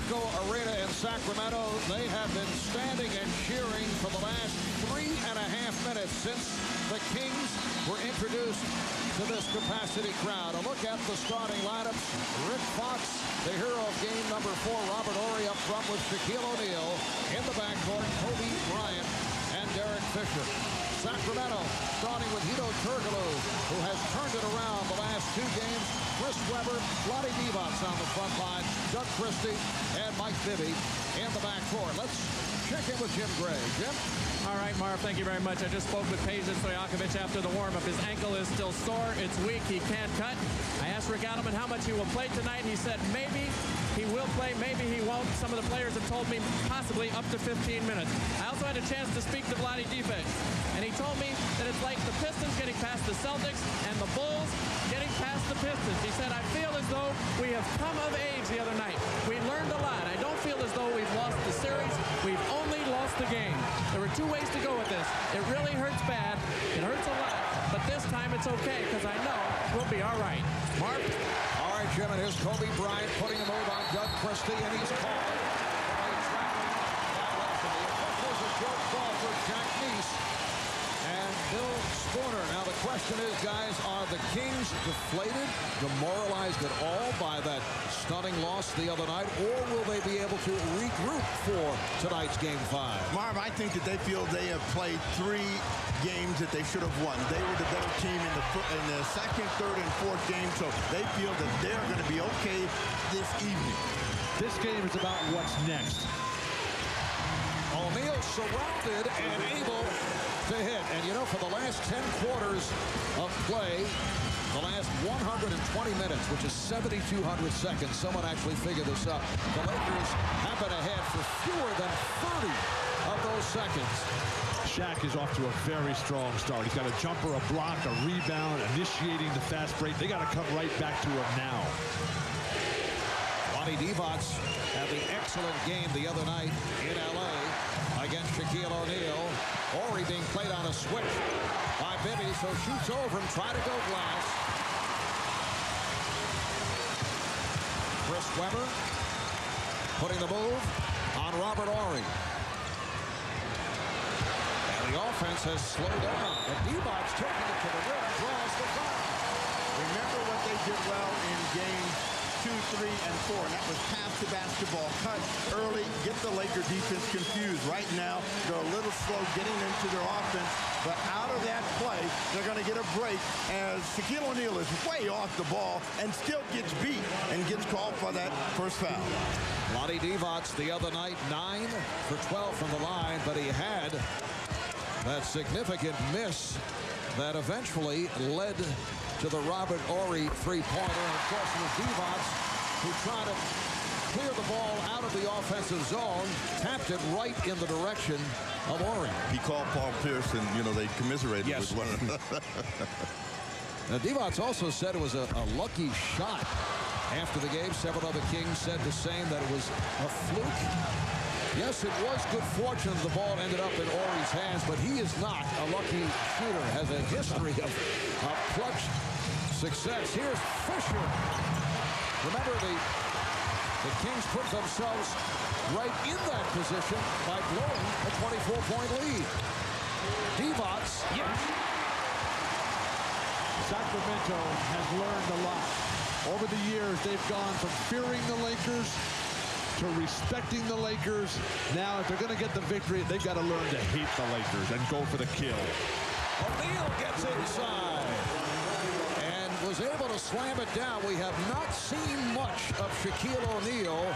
ARCO Arena in Sacramento. They have been standing and cheering for the last 3.5 minutes since the Kings were introduced to this capacity crowd. A look at the starting lineups. Rick Fox, the hero of game number 4. Robert Horry up front with Shaquille O'Neal. In the backcourt, Kobe Bryant and Derek Fisher. Sacramento starting with Hedo Turkoglu, who has turned it around the last 2 games. Chris Webber, Vlade Divac on the front line, Doug Christie, and Mike Bibby in the backcourt. Let's check in with Jim Gray. Jim? All right, Marv, thank you very much. I just spoke with Peja Stojakovic after the warm-up. His ankle is still sore. It's weak. He can't cut. I asked Rick Adelman how much he will play tonight. He said maybe he will play, maybe he won't. Some of the players have told me possibly up to 15 minutes. I also had a chance to speak to Vlade Divac, and he told me that it's like the Pistons getting past the Celtics and the Bulls getting past the Pistons. He said, I feel as though we have come of age the other night. We learned a lot. I don't feel as though we've lost the series. We've only lost the game. There were 2 ways to go with this. It really hurts bad. It hurts a lot. But this time it's okay because I know we'll be all right. Mark? All right, Jim, and here's Kobe Bryant putting a move on Doug Christie, and he's called. There's a short ball for Jack Neese and Bill Spooner. Now the question is, guys, are the Kings deflated, demoralized at all by that stunning loss the other night, or will they be able to regroup for tonight's Game 5? Marv, I think that they feel they have played 3 games that they should have won. They were the better team in the second, third, and fourth game, so they feel that they're going to be okay this evening. This game is about what's next. O'Neal surrounded and able to hit. And you know, for the last 10 quarters of play, the last 120 minutes, which is 7,200 seconds, someone actually figured this up. The Lakers have been ahead for fewer than 30 of those seconds. Shaq is off to a very strong start. He's got a jumper, a block, a rebound, initiating the fast break. They got to come right back to him now. Vlade Divac had the excellent game the other night in L.A. against Shaquille O'Neal. Horry being played on a switch by Bibby, so shoots over and try to go glass. Chris Webber putting the move on Robert Horry. And the offense has slowed down. And Divac taking it to the rim, draws the foul. Remember what they did well in games 2, 3, and 4, and that was pass the basketball, cut early, get the Laker defense confused. Right now, they're a little slow getting into their offense, but out of that play, they're going to get a break as Shaquille O'Neal is way off the ball and still gets beat and gets called for that first foul. Vlade Divac the other night, 9 for 12 from the line, but he had that significant miss that eventually led to the Robert Horry three-pointer. And of course, it was Divac who tried to clear the ball out of the offensive zone, tapped it right in the direction of Horry. He called Paul Pierce, and, you know, they commiserated yes. with one another. Now, Divac also said it was a lucky shot. After the game, several other Kings said the same, that it was a fluke. Yes, it was good fortune the ball ended up in Horry's hands, but he is not a lucky shooter. Has a history of clutch success. Here's Fisher. Remember, the Kings put themselves right in that position by blowing a 24-point lead. Divac. Yes. Sacramento has learned a lot. Over the years, they've gone from fearing the Lakers to respecting the Lakers. Now, if they're going to get the victory, they've got to learn to hate the Lakers and go for the kill. O'Neal gets inside and was able to slam it down. We have not seen much of Shaquille O'Neal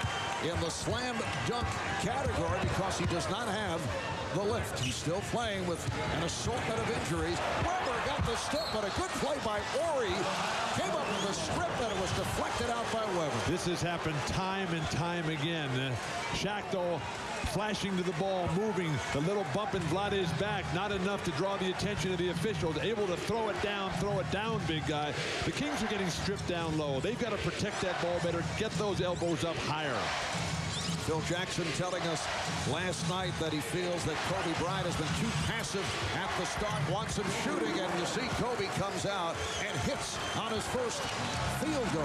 in the slam dunk category because he does not have the lift. He's still playing with an assortment of injuries. Webber got the step, but a good play by Horry. Came up with a strip that it was deflected out by Webber. This has happened time and time again. Shaq, though, flashing to the ball, moving. The little bump in Vlade's back, not enough to draw the attention of the officials. Able to throw it down, big guy. The Kings are getting stripped down low. They've got to protect that ball better, get those elbows up higher. Phil Jackson telling us last night that he feels that Kobe Bryant has been too passive at the start, wants some shooting, and you see Kobe comes out and hits on his first field goal.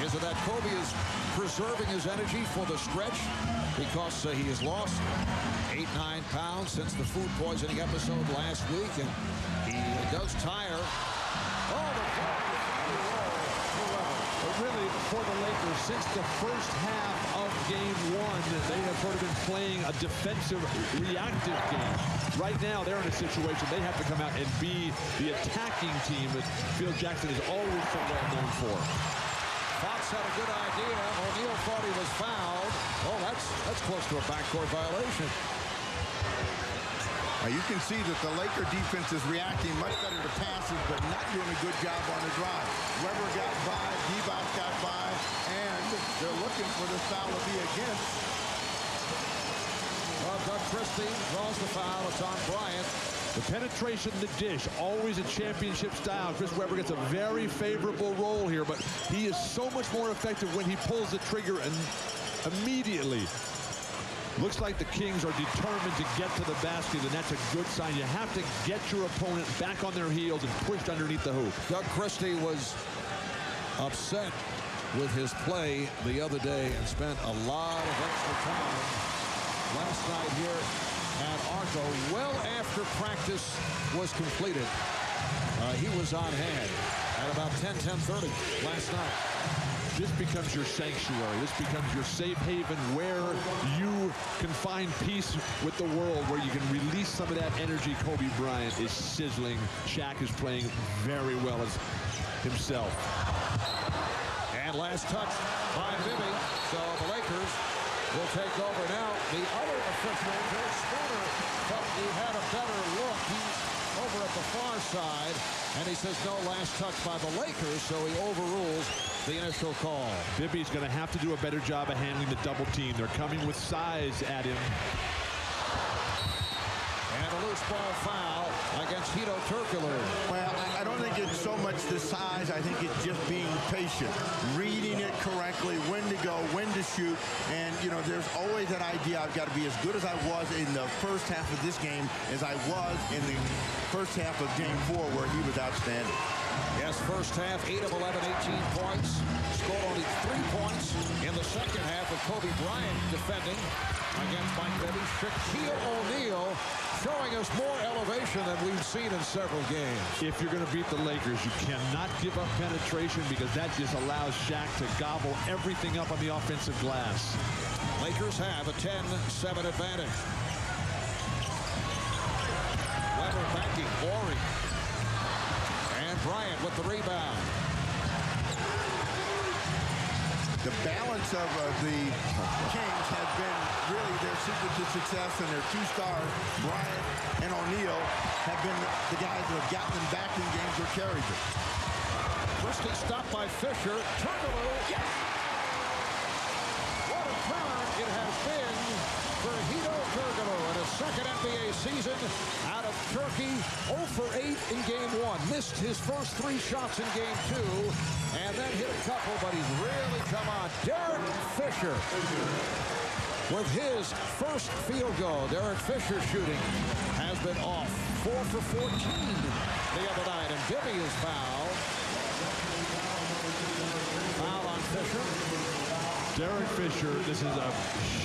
Is it that Kobe is preserving his energy for the stretch because he has lost 8-9 pounds since the food poisoning episode last week, and he does tire. Oh, the but really, for the Lakers, since the first half of Game 1, they have sort of been playing a defensive, reactive game. Right now, they're in a situation they have to come out and be the attacking team that Phil Jackson is always so well known for. Fox had a good idea. O'Neal thought he was fouled. Oh, that's close to a backcourt violation. You can see that the Laker defense is reacting much better to passes, but not doing a good job on the drive. Weber got by, Divac got by, and they're looking for this foul to be against. Well, Doug Christie draws the foul. It's on Bryant. The penetration in the dish, always a championship style. Chris Webber gets a very favorable role here, but he is so much more effective when he pulls the trigger and immediately. Looks like the Kings are determined to get to the basket, and that's a good sign. You have to get your opponent back on their heels and pushed underneath the hoop. Doug Christie was upset with his play the other day and spent a lot of extra time last night here at ARCO. Well after practice was completed, he was on hand at about 10:30 last night. This becomes your sanctuary. This becomes your safe haven where you can find peace with the world, where you can release some of that energy. Kobe Bryant is sizzling. Shaq is playing very well as himself. And last touch by Bibby. So the Lakers will take over now. The other official, George Spooner, felt he had a better look. He's over at the far side, and he says no last touch by the Lakers, so he overrules the initial call. Bibby's going to have to do a better job of handling the double team. They're coming with size at him. And a loose ball foul against Hito Turkoglu. Well, I don't think it's so much the size. I think it's just being patient, reading it correctly, when to go, when to shoot. And, you know, there's always that idea I've got to be as good as I was in the first half of this game as I was in the first half of Game 4, where he was outstanding. Yes, first half, 8 of 11, 18 points. Scored only 3 points in the second half with Kobe Bryant defending against Mike Bibby. Shaquille O'Neal showing us more elevation than we've seen in several games. If you're going to beat the Lakers, you cannot give up penetration, because that just allows Shaq to gobble everything up on the offensive glass. Lakers have a 10-7 advantage. Weber backing Horry. And Bryant with the rebound. The balance of the Kings has been really their secret to success, and their two stars, Bryant and O'Neal, have been the guys that have gotten them back in games or carried them. Christie stopped by Fisher. Turkoglu, yes! What a turn it has been for Hito Turkoglu in his second NBA season out of Turkey. 0 for 8 in Game 1. Missed his first 3 shots in Game 2, and then hit a couple, but he's really come on. Derek Fisher with his first field goal. Derek Fisher shooting has been off. 4 for 14 the other night, and Bibby is fouled. Foul on Fisher. Derek Fisher, this is a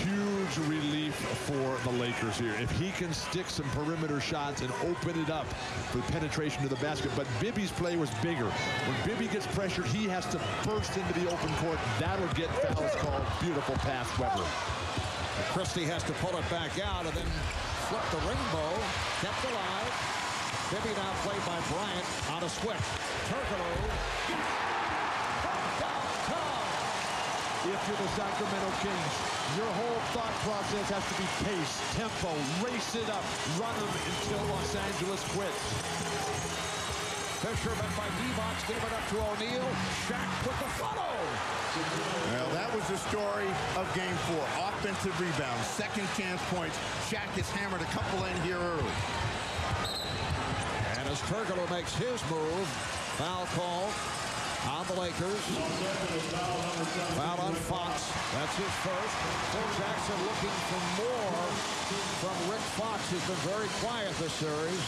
huge relief for the Lakers here. If he can stick some perimeter shots and open it up for penetration to the basket. But Bibby's play was bigger. When Bibby gets pressured, he has to burst into the open court. That'll get fouls called. Beautiful pass, Weber. Christie has to pull it back out and then flip the rainbow. Kept alive. Bibby now played by Bryant on a switch. Turkoglu. If you're the Sacramento Kings, your whole thought process has to be pace, tempo, race it up, run them until Los Angeles quits. Fisher met by Divac, gave it up to O'Neal. Shaq with the follow. Well, that was the story of Game 4. Offensive rebound, second chance points. Shaq has hammered a couple in here early. And as Turkoglu makes his move, foul call on the Lakers. Foul on Fox. That's his first. Phil Jackson looking for more from Rick Fox, who's been very quiet this series.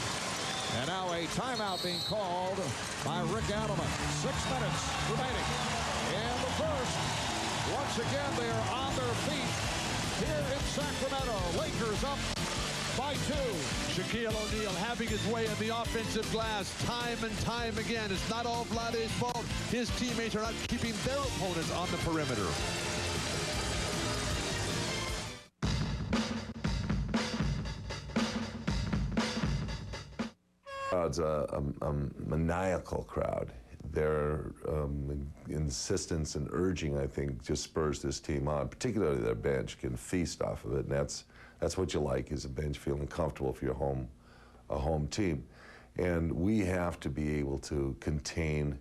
And now a timeout being called by Rick Adelman. 6 minutes remaining in the third. once again, they are on their feet here in Sacramento. Lakers up by 2. Shaquille O'Neal having his way in the offensive glass time and time again. It's not all Vlade's fault. His teammates are not keeping their opponents on the perimeter. Crowd's a maniacal crowd. Their insistence and urging, I think, just spurs this team on. Particularly their bench can feast off of it, and that's what you like, is a bench feeling comfortable for your a home team. And we have to be able to contain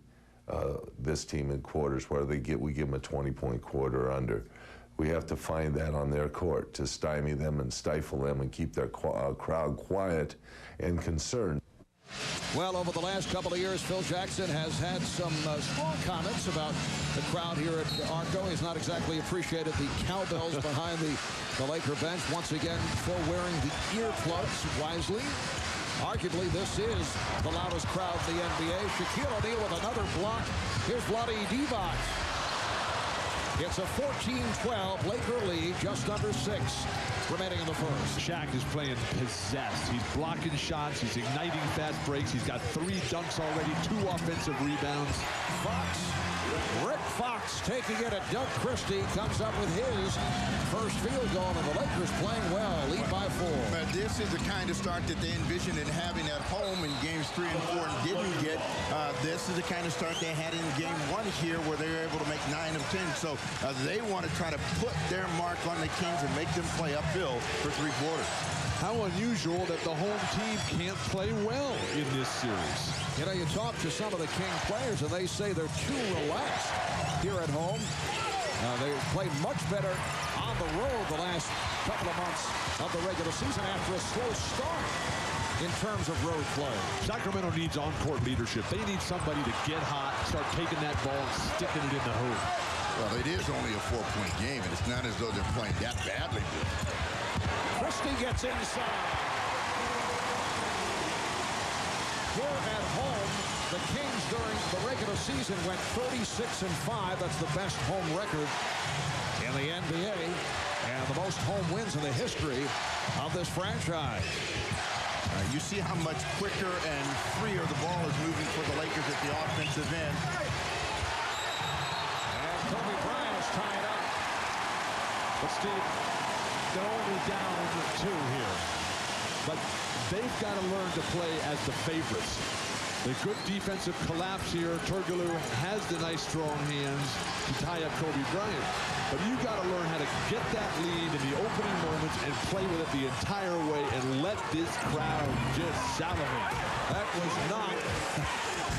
this team in quarters where we give them a 20-point quarter or under. We have to find that on their court to stymie them and stifle them and keep their crowd quiet and concerned. Well, over the last couple of years, Phil Jackson has had some strong comments about the crowd here at ARCO. He's not exactly appreciated the cowbells behind the Laker bench. Once again, Phil wearing the earplugs wisely. Arguably, this is the loudest crowd in the NBA. Shaquille O'Neal with another block. Here's Vlade Divac. It's a 14-12 Laker lead, just under 6 remaining in the first. Shaq is playing possessed. He's blocking shots. He's igniting fast breaks. He's got 3 dunks already, 2 offensive rebounds. Rick Fox taking it at Doug Christie, comes up with his first field goal, and the Lakers playing well, lead by 4. This is the kind of start that they envisioned in having at home in games 3 and 4 and didn't get. This is the kind of start they had in game 1 here, where they were able to make 9 of 10. So they want to try to put their mark on the Kings and make them play uphill for 3 quarters. How unusual that the home team can't play well in this series. You know, you talk to some of the King players, and they say they're too relaxed here at home. They played much better on the road the last couple of months of the regular season after a slow start in terms of road play. Sacramento needs on-court leadership. They need somebody to get hot, start taking that ball and sticking it in the hoop. Well, it is only a 4-point game, and it's not as though they're playing that badly. Christie gets inside. Here at home, the Kings during the regular season went 36-5. That's the best home record in the NBA and the most home wins in the history of this franchise. You see how much quicker and freer the ball is moving for the Lakers at the offensive end. And Kobe Bryant is tied up. But Steve, they're only down 2 here. But they've got to learn to play as the favorites. The good defensive collapse here. Turkoglu has the nice strong hands to tie up Kobe Bryant. But you've got to learn how to get that lead in the opening moments and play with it the entire way and let this crowd just salivate. That was not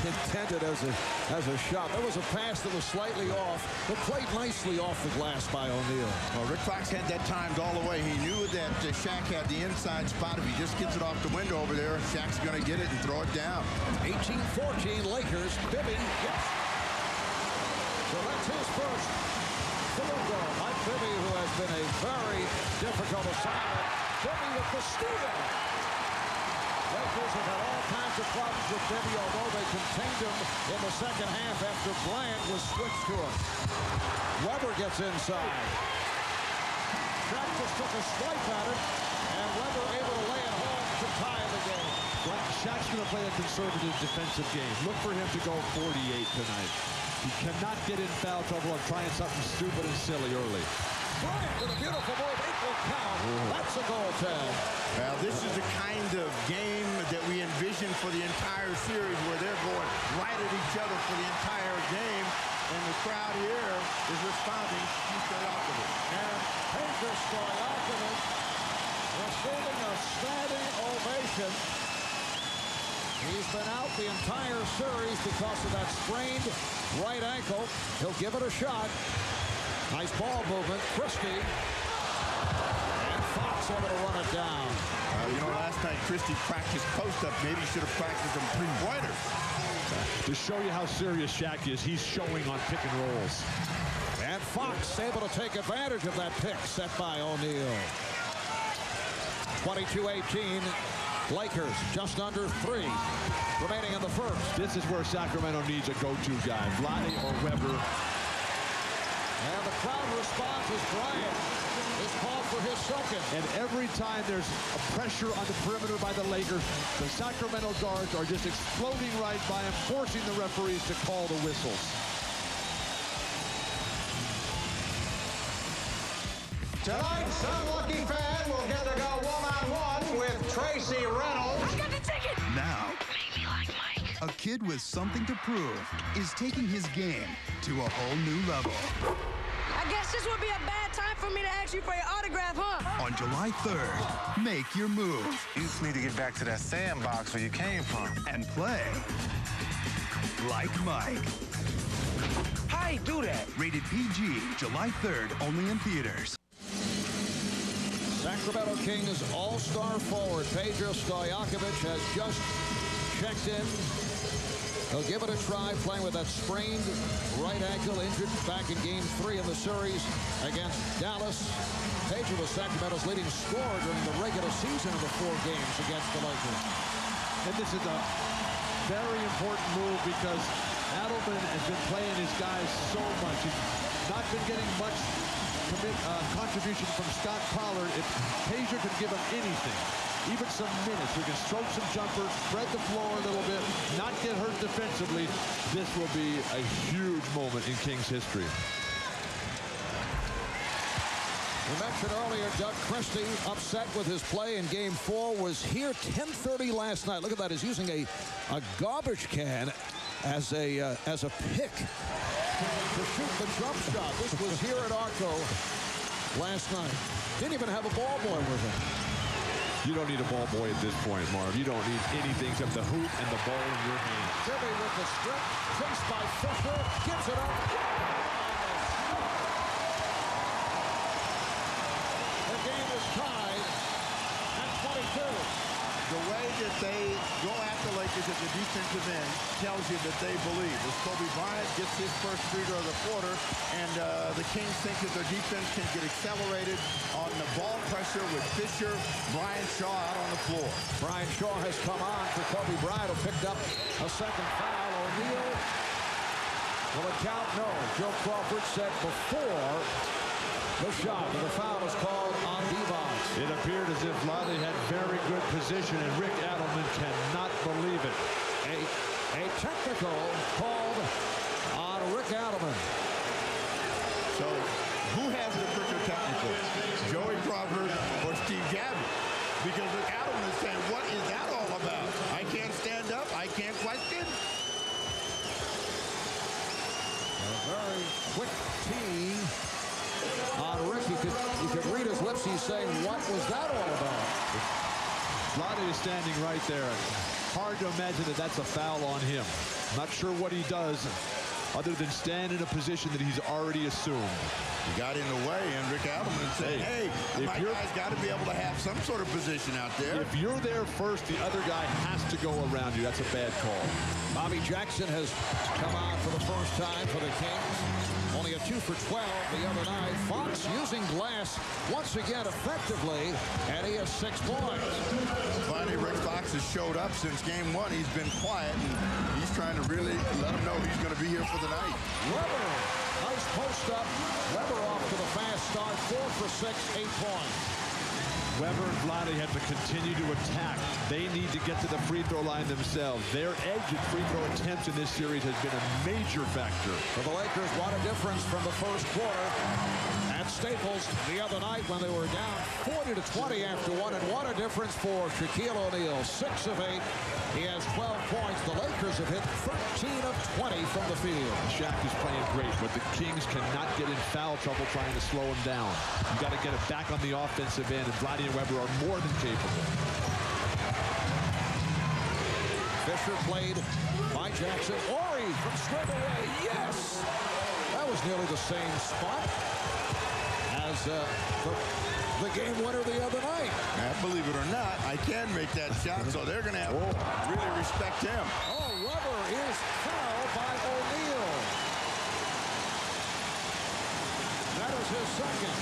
intended as a shot. There was a pass that was slightly off, but played nicely off the glass by O'Neal. Well, Rick Fox had that timed all the way. He knew that Shaq had the inside spot. If he just gets it off the window over there, Shaq's going to get it and throw it down. 18-14 Lakers. Bibby, yes. So that's his first field goal. Mike Bibby, who has been a very difficult assignment. Bibby with the steal. Lakers have had all kinds of problems with Bibby, although they contained him in the second half after Bryant was switched to him. Weber gets inside. Shaq just took a swipe at it, and Weber able to lay it home to tie the game. Well, Shaq's going to play a conservative defensive game. Look for him to go 48 tonight. He cannot get in foul trouble and trying something stupid and silly early. Bryant with a beautiful move, equal count. That's a goal tag. Well, this is the kind of game that we envision for the entire series, where they're going right at each other for the entire game, and the crowd here is responding to Stojakovic. And Peja Stojakovic receiving a standing ovation. He's been out the entire series because of that sprained right ankle. He'll give it a shot. Nice ball movement. Christie. And Fox able to run it down. You know, last night Christie practiced post-up. Maybe he should have practiced some three-pointers. To show you how serious Shaq is, he's showing on pick and rolls. And Fox able to take advantage of that pick set by O'Neal. 22-18. Lakers just under 3 remaining in the first. This is where Sacramento needs a go-to guy. Vlade or Weber. And the crowd responds as Bryant is called for his second. And every time there's a pressure on the perimeter by the Lakers, the Sacramento guards are just exploding right by him, forcing the referees to call the whistles. Tonight, some lucky fan will get to go one-on-one with Tracy Reynolds. I got the ticket! Now, Maybe like Mike. a kid with something to prove is taking his game to a whole new level. I guess this would be a bad time for me to ask you for your autograph, huh? On July 3rd, make your move You just need to get back to that sandbox where you came from. and play like Mike. How you do that? Rated PG, July 3rd, only in theaters. Sacramento Kings all-star forward Peja Stojakovic has just checked in. He'll give it a try playing with that sprained right ankle, injured back in Game 3 in the series against Dallas. Peja was Sacramento's leading scorer during the regular season in the 4 games against the Lakers. And this is a very important move because Adelman has been playing his guys so much. He's not been getting much contribution from Scott Pollard. If Peja can give him anything, even some minutes, we can stroke some jumpers, spread the floor a little bit, not get hurt defensively, this will be a huge moment in Kings history. We mentioned earlier Doug Christie upset with his play in Game 4, was here 10:30 last night. Look at that, he's using a garbage can as a pick to shoot the jump shot. This was here at ARCO last night. Didn't even have a ball boy with him. You don't need a ball boy at this point, Marv. You don't need anything except the hoop and the ball in your hand. Jimmy with the strip, chased by Fisher, gives it up. The game is tied at 22. The way that they go at the Lakers at the defensive end tells you that they believe. As Kobe Bryant gets his first free throw of the quarter, and the Kings think that their defense can get accelerated on the ball pressure with Fisher, Brian Shaw out on the floor. Brian Shaw has come on for Kobe Bryant, who picked up a second foul. O'Neal will it count? No. Joe Crawford said before the shot, but the foul is called on Devon. It appeared as if Lottie had very good position, and Rick Adelman cannot believe it. A technical called on Rick Adelman. So who has the quicker technical? Joey Crawford or Steve Gabbard? Because Rick Adelman is saying, what is that all about? I can't stand up. I can't question. A very quick tee on Rick. You could read his lips. He's saying, what was that all about? Lottie is standing right there. Hard to imagine that that's a foul on him. Not sure what he does other than stand in a position that he's already assumed. He got in the way, and Rick Adelman said, hey, my guy's got to be able to have some sort of position out there. If you're there first, the other guy has to go around you. That's a bad call. Bobby Jackson has come on for the first time for the Kings. Only a 2 for 12 the other night. Fox using glass once again effectively, and he has 6 points. Finally, Rick Fox has showed up since Game 1. He's been quiet, and he's trying to really let him know he's going to be here for the night. Weber, nice post up. Weber off to the fast start, 4 for 6, 8 points. Weber and Vlade have to continue to attack. They need to get to the free throw line themselves. Their edge at free throw attempts in this series has been a major factor. For the Lakers, what a difference from the first quarter at Staples the other night when they were down 40-20 after 1. And what a difference for Shaquille O'Neal, 6 of 8. He has 12 points. The Lakers have hit 13 of 20 from the field. Shaq is playing great, but the Kings cannot get in foul trouble trying to slow him down. You've got to get it back on the offensive end, and Vlade and Weber are more than capable. Fisher played by Jackson. Ori from straight away. Yes! That was nearly the same spot as the game winner the other night. Believe it or not, I can make that shot, so they're going to have to really respect him. Oh, Weber is fouled by O'Neal. That is his second.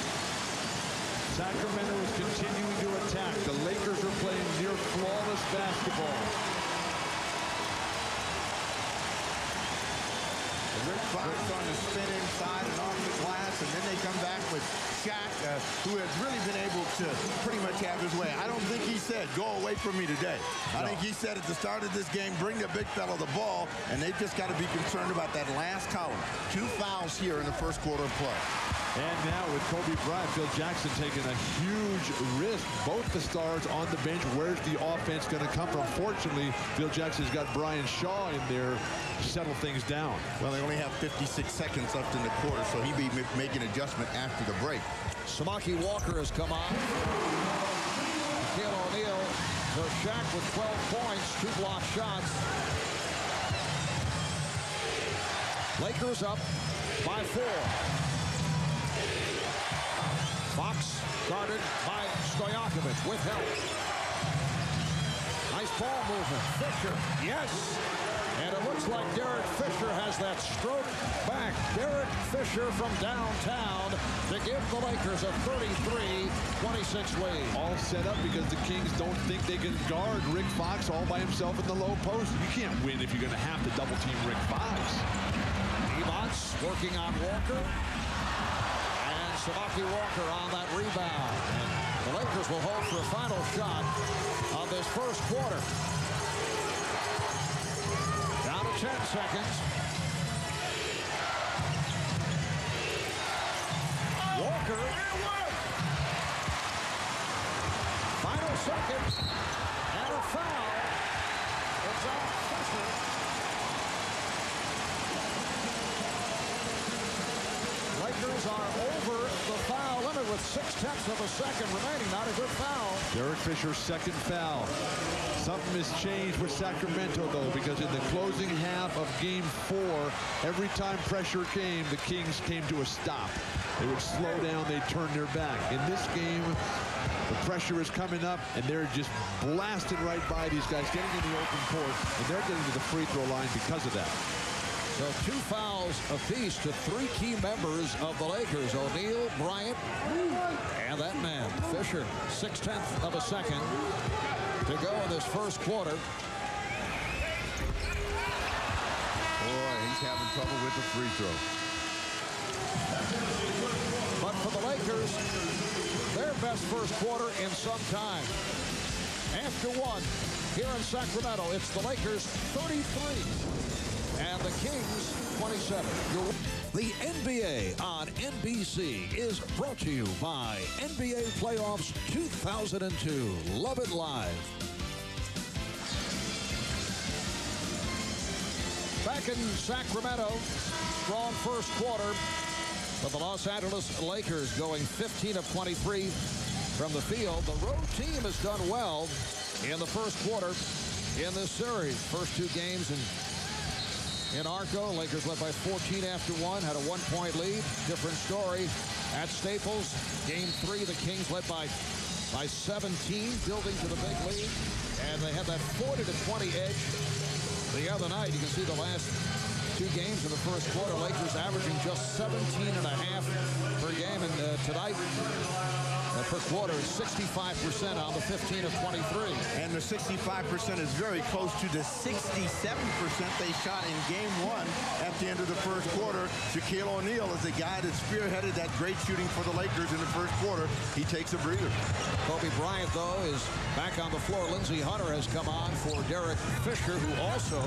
Sacramento is continuing to attack. The Lakers are playing near flawless basketball. Rick Fox on the spinning side and off the glass. who has really been able to pretty much have his way. I don't think he said, go away from me today. I think he said at the start of this game, bring the big fella the ball, and they've just got to be concerned about that last column. 2 fouls here in the first quarter of play. And now with Kobe Bryant, Phil Jackson taking a huge risk. Both the stars on the bench. Where's the offense going to come from? Fortunately, Phil Jackson's got Brian Shaw in there to settle things down. Well, they only have 56 seconds left in the quarter, so he'll be making an adjustment after the break. Samaki Walker has come on. Shaquille O'Neal to Shaq with 12 points, 2 block shots. Lakers up by 4. Fox guarded by Stojakovic with help. Nice ball movement. Fisher, yes. And it looks like Derek Fisher has that stroke back. Derek Fisher from downtown to give the Lakers a 33-26 lead. All set up because the Kings don't think they can guard Rick Fox all by himself in the low post. You can't win if you're going to have to double team Rick Fox. Evans working on Walker. Samaki Walker on that rebound. And the Lakers will hold for a final shot of this first quarter. Down to 10 seconds. Walker. Final seconds. And a foul. It's on Fisher. Lakers are over the foul limit with 0.6 of a second remaining. Not a good foul. Derek Fisher's second foul. Something has changed with Sacramento, though, because in the closing half of Game 4, every time pressure came, the Kings came to a stop. They would slow down, they'd turn their back. In this game, the pressure is coming up, and they're just blasting right by these guys, getting in the open court, and they're getting to the free throw line because of that. So 2 fouls apiece to 3 key members of the Lakers. O'Neal, Bryant, and that man, Fisher. 0.6 of a second to go in this first quarter. Boy, he's having trouble with the free throw. But for the Lakers, their best first quarter in some time. After 1 here in Sacramento, it's the Lakers 33. And the Kings, 27. The NBA on NBC is brought to you by NBA Playoffs 2002. Love it live. Back in Sacramento, strong first quarter for the Los Angeles Lakers, going 15 of 23 from the field. The road team has done well in the first quarter in this series. First 2 games in ARCO, Lakers led by 14 after 1, had a 1-point lead. Different story at Staples. Game 3, the Kings led by 17, building to the big lead. And they had that 40-20 edge the other night. You can see the last 2 games in the first quarter, Lakers averaging just 17.5 per game. And tonight, the first quarter is 65% on the 15 of 23. And the 65% is very close to the 67% they shot in Game 1 at the end of the first quarter. Shaquille O'Neal is the guy that spearheaded that great shooting for the Lakers in the first quarter. He takes a breather. Kobe Bryant, though, is back on the floor. Lindsey Hunter has come on for Derek Fisher, who also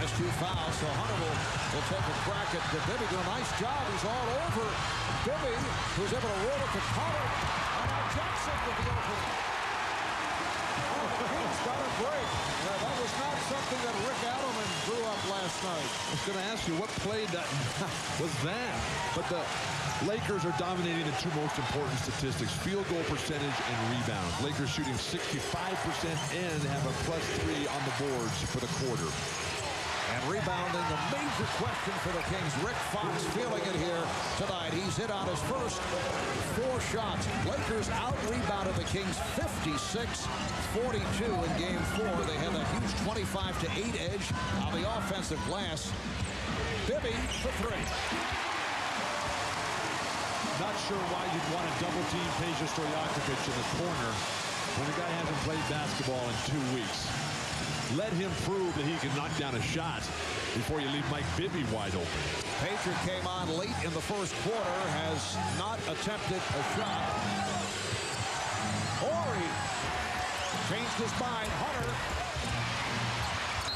has 2 fouls. So Hunter will take a crack at Bibby. Do a nice job. He's all over Bibby, who's able to roll it to collar. And now Jackson with the opening. He's got a break. Yeah, that was not something that Rick Adelman drew up last night. I was going to ask you, what play that was that? But the Lakers are dominating the 2 most important statistics, field goal percentage and rebounds. Lakers shooting 65% and have a +3 on the boards for the quarter. And rebounding, the major question for the Kings. Rick Fox feeling it here tonight. He's hit on his first 4 shots. Lakers out-rebounded the Kings 56-42 in Game 4. They had that huge 25-8 edge on the offensive glass. Bibby for 3. Not sure why you'd want to double-team Peja Stojakovic in the corner when the guy hasn't played basketball in 2 weeks. Let him prove that he can knock down a shot. before you leave Mike Bibby wide open. Patriot came on late in the first quarter, has not attempted a shot. Horry changed his mind. Hunter.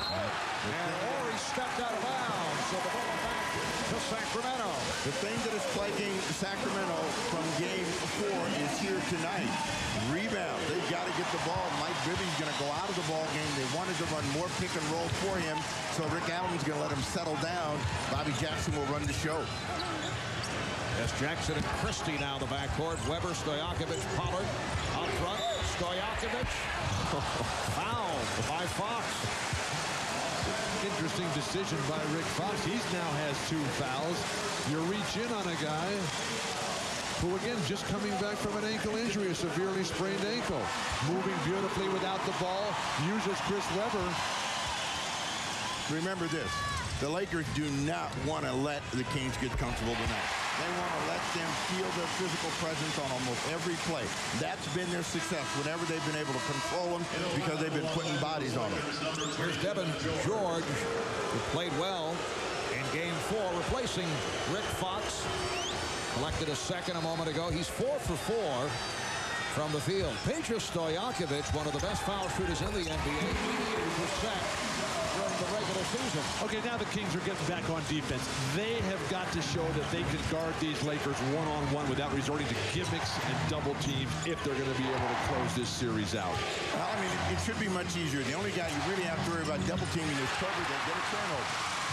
And Horry stepped out of bounds. So the ball back to Sacramento. The thing that is plaguing Sacramento from game 4 is here tonight. Rebound. They've got to get the ball. Mike Bibby's going to go out of the ball game. They wanted to run more pick and roll for him, so Rick Allen's going to let him settle down. Bobby Jackson will run the show. That's Jackson and Christie now in the backcourt. Weber, Stojakovic, Pollard out front. Stojakovic fouled by Fox. Interesting decision by Rick Fox. He now has 2 fouls. You reach in on a guy who, again, just coming back from an ankle injury, a severely sprained ankle. Moving beautifully without the ball. Uses Chris Weber. Remember this. The Lakers do not want to let the Kings get comfortable tonight. They want to let them feel their physical presence on almost every play. That's been their success whenever they've been able to control them because they've been putting bodies on them. Here's Devin George, who played well in game 4, replacing Rick Fox. Collected a second a moment ago. He's 4 for 4 from the field. Peja Stojakovic, one of the best foul shooters in the NBA, 88% during the regular season. Okay, now the Kings are getting back on defense. They have got to show that they can guard these Lakers one-on-one without resorting to gimmicks and double teams if they're going to be able to close this series out. Well, I mean, it should be much easier. The only guy you really have to worry about double teaming is Kobe. They get a turnover.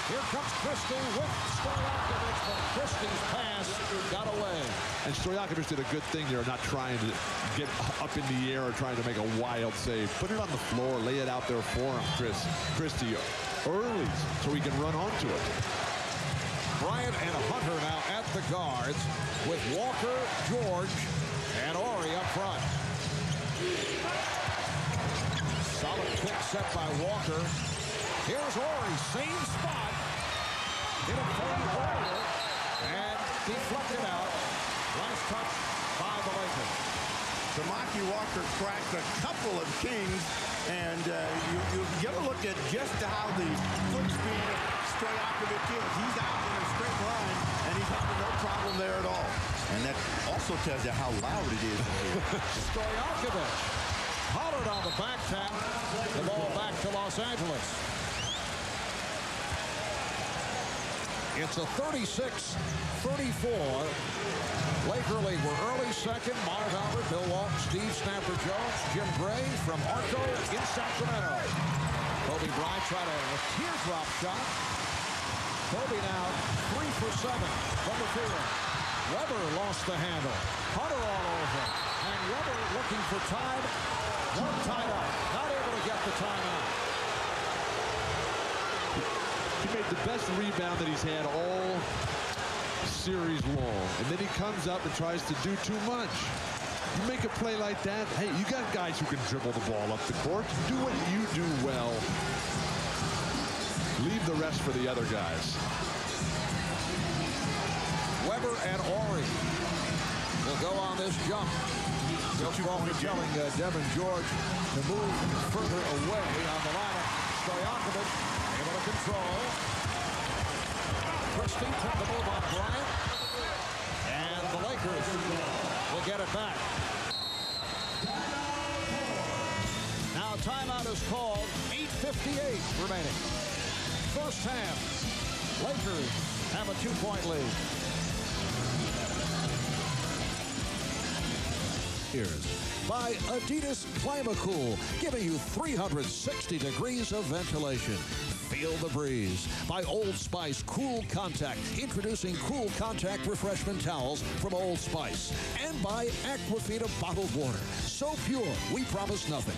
Here comes Christie with Stojakovic, but Christie's pass got away. And Stojakovic did a good thing there, not trying to get up in the air or trying to make a wild save. Put it on the floor, lay it out there for him, Christie, early, so he can run onto it. Bryant and Hunter now at the guards with Walker, George, and Horry up front. Solid pick set by Walker. Here's Horry, same spot. Hit a phone forward and deflected out. Last touch by the Lakers. Samaki Walker cracked a couple of Kings, and you get a look at just how the foot speed of Stojakovic is. He's out in a straight line, and he's having no problem there at all. And that also tells you how loud it is. Stojakovic hollered on the back tap. The ball back to Los Angeles. It's a 36-34 Laker lead. We're early second. Marv Albert, Bill Walton, Steve Snapper Jones, Jim Gray from ARCO in Sacramento. Kobe Bryant tried a teardrop shot. Kobe now 3 for 7 from the field. Weber lost the handle. Hunter all over. And Weber looking for time. One timeout. Not able to get the timeout. He made the best rebound that he's had all series long. And then he comes up and tries to do too much. You make a play like that, hey, you got guys who can dribble the ball up the court. Do what you do well. Leave the rest for the other guys. Weber and Horry will go on this jump. Coach Crawford telling Devin George to move further away on the lineup. Stojakovic able to control. Christie took the move on Bryant. And the Lakers will get it back. Now timeout is called. 8:58 remaining. First half. Lakers have a 2-point lead. By Adidas Climacool, giving you 360 degrees of ventilation. Feel the breeze. By Old Spice Cool Contact, introducing Cool Contact refreshment towels from Old Spice. And by Aquafina bottled water. So pure, we promise nothing.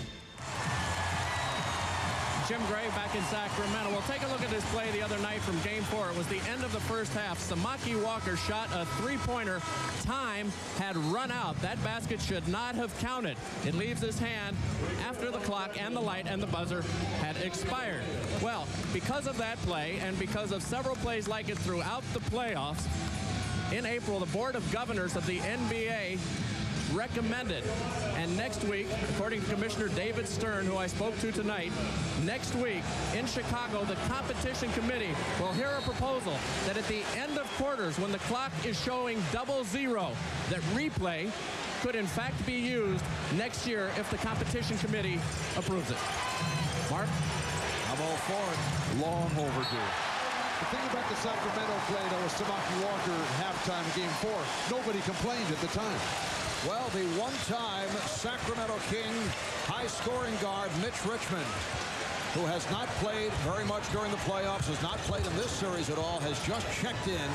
Jim Gray back in Sacramento. We'll take a look at this play the other night from Game 4. It was the end of the first half. Samaki Walker shot a three-pointer. Time had run out. That basket should not have counted. It leaves his hand after the clock and the light and the buzzer had expired. Well, because of that play and because of several plays like it throughout the playoffs, in April, the Board of Governors of the NBA recommended. And next week, according to Commissioner David Stern, who I spoke to tonight, next week in Chicago, the competition committee will hear a proposal that at the end of quarters, when the clock is showing 00, that replay could in fact be used next year if the competition committee approves it. Mark? I'm all for it. Long overdue. The thing about the Sacramento play, though, was Samaki Walker at halftime of Game 4. Nobody complained at the time. Well, the one-time Sacramento King high-scoring guard, Mitch Richmond, who has not played very much during the playoffs, has not played in this series at all, has just checked in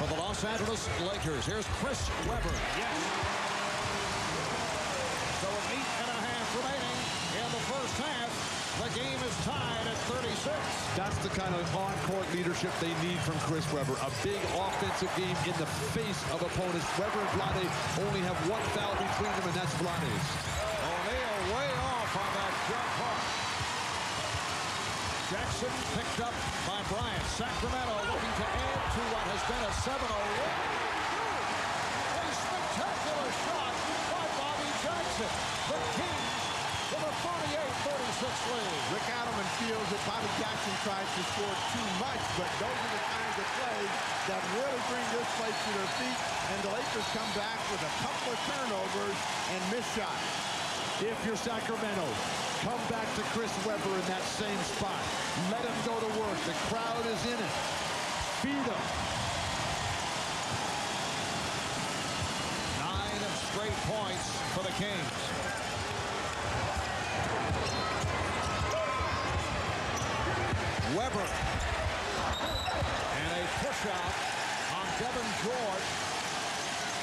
for the Los Angeles Lakers. Here's Chris Webber. Yes. So with 8.5 remaining in the first half, the game is tied at 36. That's the kind of on-court leadership they need from Chris Webber. A big offensive game in the face of opponents. Webber and Vlade only have one foul between them, and that's Vlade's. O'Neal way off on that jump hook. Jackson picked up by Bryant. Sacramento looking to add to what has been a 7-0 lead. A spectacular shot by Bobby Jackson. The Kings with a 38-36 lead. Rick Adelman feels that Bobby Jackson tries to score too much, but those are the kinds of plays that really bring this place to their feet, and the Lakers come back with a couple of turnovers and missed shots. If you're Sacramento, come back to Chris Webber in that same spot. Let him go to work. The crowd is in it. Feed him. 9 straight points for the Kings. Webber. And a push-out on Devin George.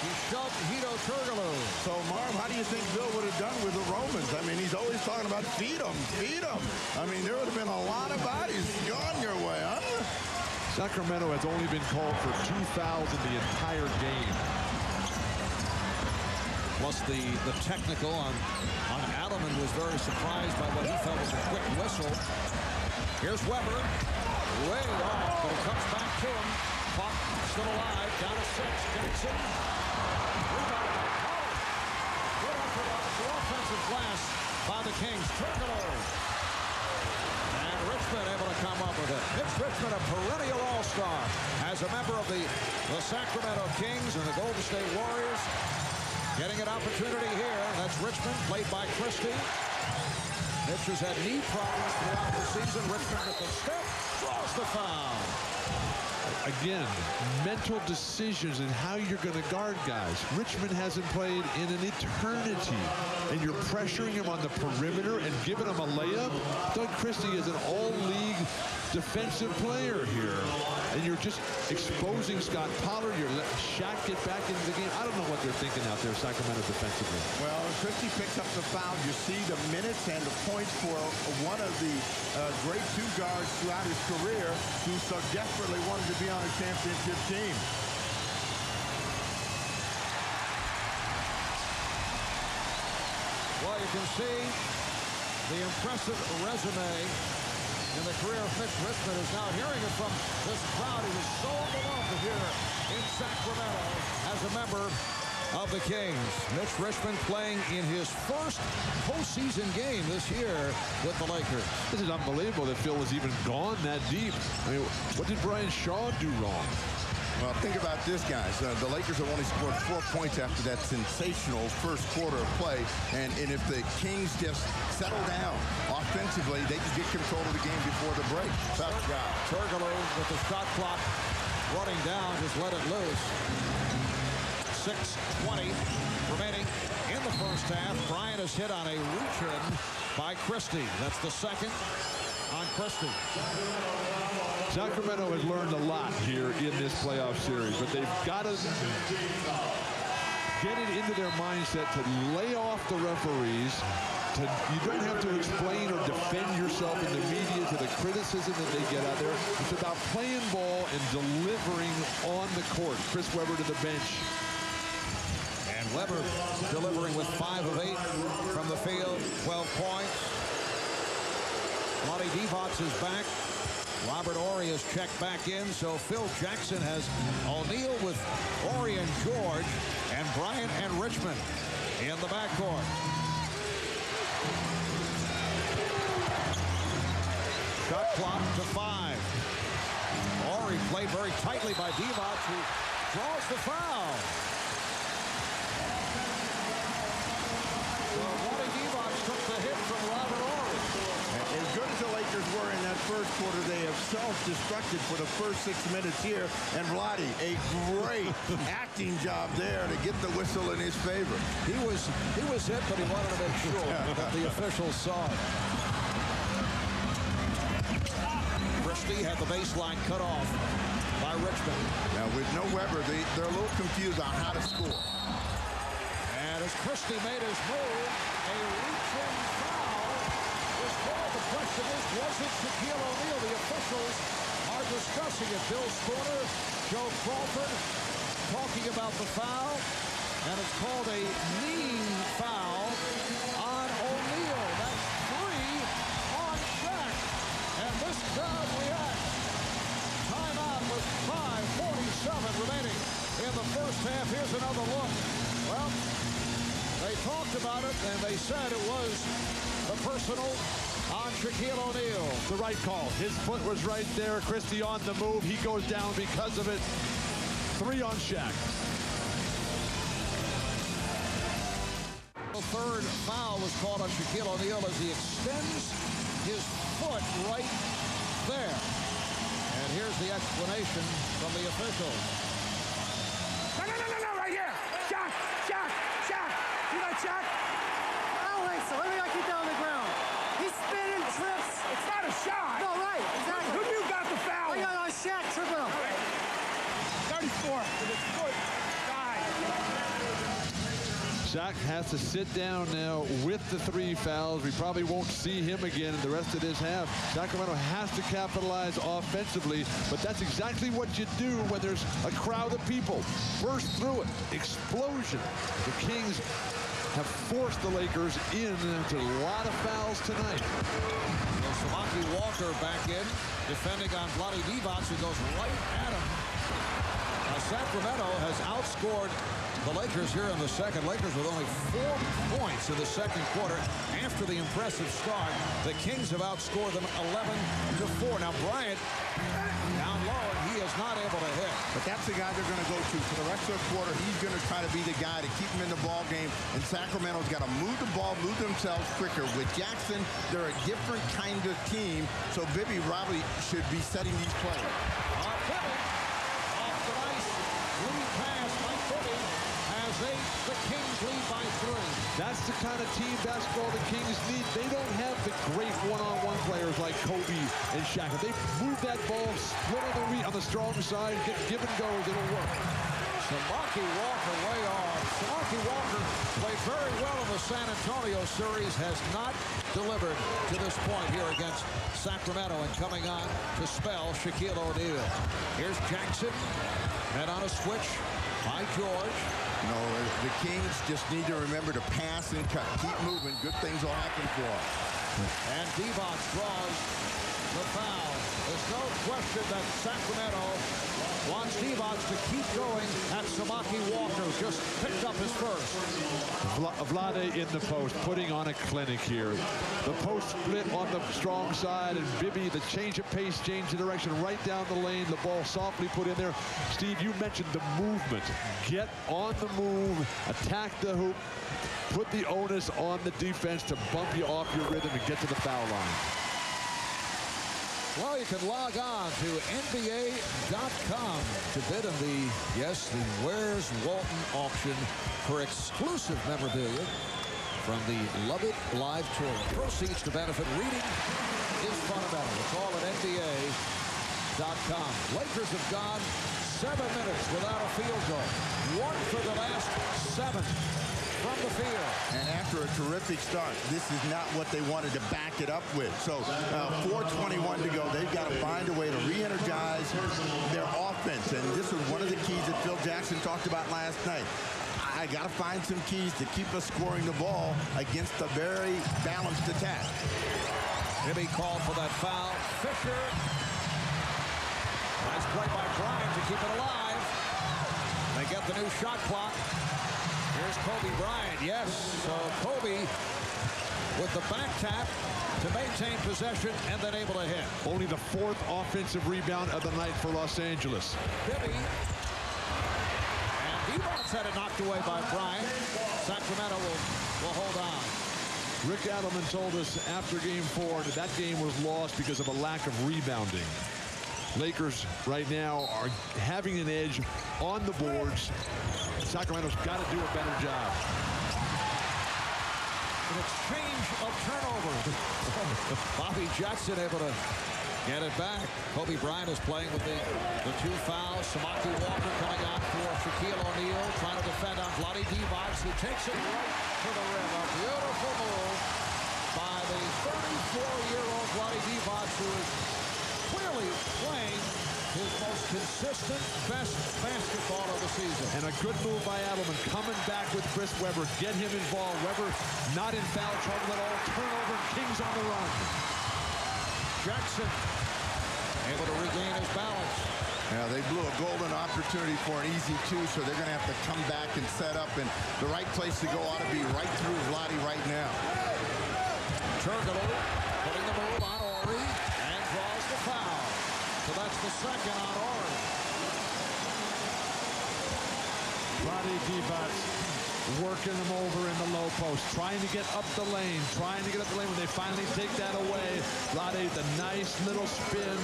He shoved Hito Turkoglu. So, Marv, how do you think Bill would have done with the Romans? I mean, he's always talking about feed them, feed them. I mean, there would have been a lot of bodies gone your way, huh? Sacramento has only been called for 2 fouls in the entire game. Plus the technical on Adelman was very surprised by what he felt was a quick whistle. Here's Webber. Way off, but it comes back to him. Clock still alive, down to 6. Jackson. Rebound by Collins. Good effort on the offensive glass by the Kings. Turkoglu. And Richmond able to come up with it. Mitch Richmond, a perennial all-star, as a member of the Sacramento Kings and the Golden State Warriors. Getting an opportunity here. That's Richmond, played by Christie. Mitch has had knee problems throughout the season. Richmond with the step, draws the foul. Again, mental decisions and how you're going to guard guys. Richmond hasn't played in an eternity, and you're pressuring him on the perimeter and giving him a layup. Doug Christie is an all-league defensive player here, and you're just exposing Scott Pollard. You're letting Shaq get back into the game. I don't know what they're thinking out there, Sacramento defensively. Well, Christie picks up the foul. You see the minutes and the points for one of the great two guards throughout his career who so desperately wanted to be on a championship team. Well, you can see the impressive resume in the career of Mitch Richmond is now hearing it from this crowd. He was so beloved here in Sacramento as a member of the Kings. Mitch Richmond playing in his first postseason game this year with the Lakers. This is unbelievable that Phil was even gone that deep. I mean, what did Brian Shaw do wrong? Well, think about this, guys. The Lakers have only scored 4 points after that sensational first quarter of play. And if the Kings just settle down offensively, they can get control of the game before the break. Tough job. Turkoglu with the shot clock running down, just let it loose. 6:20 remaining in the first half. Bryant is hit on a reach-in by Christie. That's the second on Christie. Sacramento has learned a lot here in this playoff series, but they've got to get it into their mindset to lay off the referees. You don't have to explain or defend yourself in the media to the criticism that they get out there. It's about playing ball and delivering on the court. Chris Webber to the bench. And Webber delivering with 5 of 8 from the field, 12 points. Lonnie Divac is back. Robert Horry has checked back in, so Phil Jackson has O'Neal with Horry and George, and Bryant and Richmond. in the backcourt. Shot clock to 5. Ori played very tightly by Divac, who draws the foul. So Vlade Divac took the hit from Robert Ori. As good as the Lakers were in that first quarter, they have self-destructed for the first 6 minutes here. And Vlade, a great acting job there to get the whistle in his favor. He was hit, but he wanted to make sure that the officials saw it. Christie had the baseline cut off by Richmond. Now, with no Weber, they're a little confused on how to score. And as Christie made his move, a reach-in foul was called. The question is, was it Shaquille O'Neal? The officials are discussing it. Bill Spooner, Joe Crawford talking about the foul. And it's called a knee foul on O'Neal. That's 3 on Shaq. And this crowd reacts. Timeout with 5:47 remaining in the first half. Here's another look. Well, they talked about it, and they said it was the personal on Shaquille O'Neal. The right call. His foot was right there. Christie on the move. He goes down because of it. 3 on Shaq. The third foul was called on Shaquille O'Neal as he extends his foot right there. And here's the explanation from the officials. No, right here. Shaq. You got Shaq? I don't think so. Let me keep that on the ground. He's spinning, trips. It's not a shot. No, right. Exactly. Who you got the foul? I got on Shaq, triple. 34 with his foot. Shaq has to sit down now with the 3 fouls. We probably won't see him again in the rest of this half. Sacramento has to capitalize offensively, but that's exactly what you do when there's a crowd of people. Burst through it. Explosion. The Kings have forced the Lakers into a lot of fouls tonight. Well, Samaki Walker back in, defending on Vlade Divac, who goes right at him. Sacramento has outscored the Lakers here in the second. Lakers with only 4 points in the second quarter after the impressive start. The Kings have outscored them 11-4. Now Bryant down low, and he is not able to hit. But that's the guy they're going to go to for the rest of the quarter. He's going to try to be the guy to keep him in the ball game. And Sacramento's got to move the ball, move themselves quicker. With Jackson, they're a different kind of team. So Bibby Robbie should be setting these plays. The Kings lead by 3. That's the kind of team basketball the Kings need. They don't have the great one-on-one players like Kobe and Shaq. If they move that ball, split on the strong side, get give and goes, it'll work. Samaki Walker way off. Samaki Walker played very well in the San Antonio series, has not delivered to this point here against Sacramento, and coming on to spell Shaquille O'Neal. Here's Jackson, and on a switch by George. No, the Kings just need to remember to pass and cut. Keep moving. Good things will happen for them. And Divac draws the foul. There's no question that Sacramento wants Divac to keep going at Samaki Walker, who just picked up his first. Vlade in the post, putting on a clinic here. The post split on the strong side, and Bibby, the change of pace, change of direction, right down the lane. The ball softly put in there. Steve, you mentioned the movement. Get on the move, attack the hoop, put the onus on the defense to bump you off your rhythm and get to the foul line. Well, you can log on to NBA.com to bid on the Where's Walton auction for exclusive memorabilia from the Love It Live Tour. Proceeds to benefit reading is fundamental. It's all at NBA.com. Lakers have gone 7 minutes without a field goal. 1 for the last 7 from the field. And after a terrific start, this is not what they wanted to back it up with. So 4:21 to go. They've got to find a way to re-energize their offense. And this was one of the keys that Phil Jackson talked about last night. I got to find some keys to keep us scoring the ball against a very balanced attack. Bibby called for that foul. Fisher. Nice play by Bryant to keep it alive. They get the new shot clock. Here's Kobe Bryant. Yes, so Kobe with the back tap to maintain possession and then able to hit. Only the 4th offensive rebound of the night for Los Angeles. Bibby. And Divac had it knocked away by Bryant. Sacramento will hold on. Rick Adelman told us after game 4 that that game was lost because of a lack of rebounding. Lakers right now are having an edge on the boards. Sacramento's got to do a better job. An exchange of turnovers. Bobby Jackson able to get it back. Kobe Bryant is playing with the 2 fouls. Samaki Walker coming on for Shaquille O'Neal, trying to defend on Vlade Divac, who takes it right to the rim. A beautiful move by the 34-year-old Vlade Divac, who is clearly playing his most consistent, best basketball of the season. And a good move by Adelman, coming back with Chris Webber. Get him involved. Webber not in foul trouble at all. Turnover, Kings on the run. Jackson able to regain his balance. Yeah, they blew a golden opportunity for an easy 2, so they're going to have to come back and set up. And the right place to go ought to be right through Vlade right now. Turkoglu putting the move on Ori and draws the foul. So that's the second on Ori. Vlade Divac working them over in the low post, trying to get up the lane, when they finally take that away. Vlade, the nice little spin,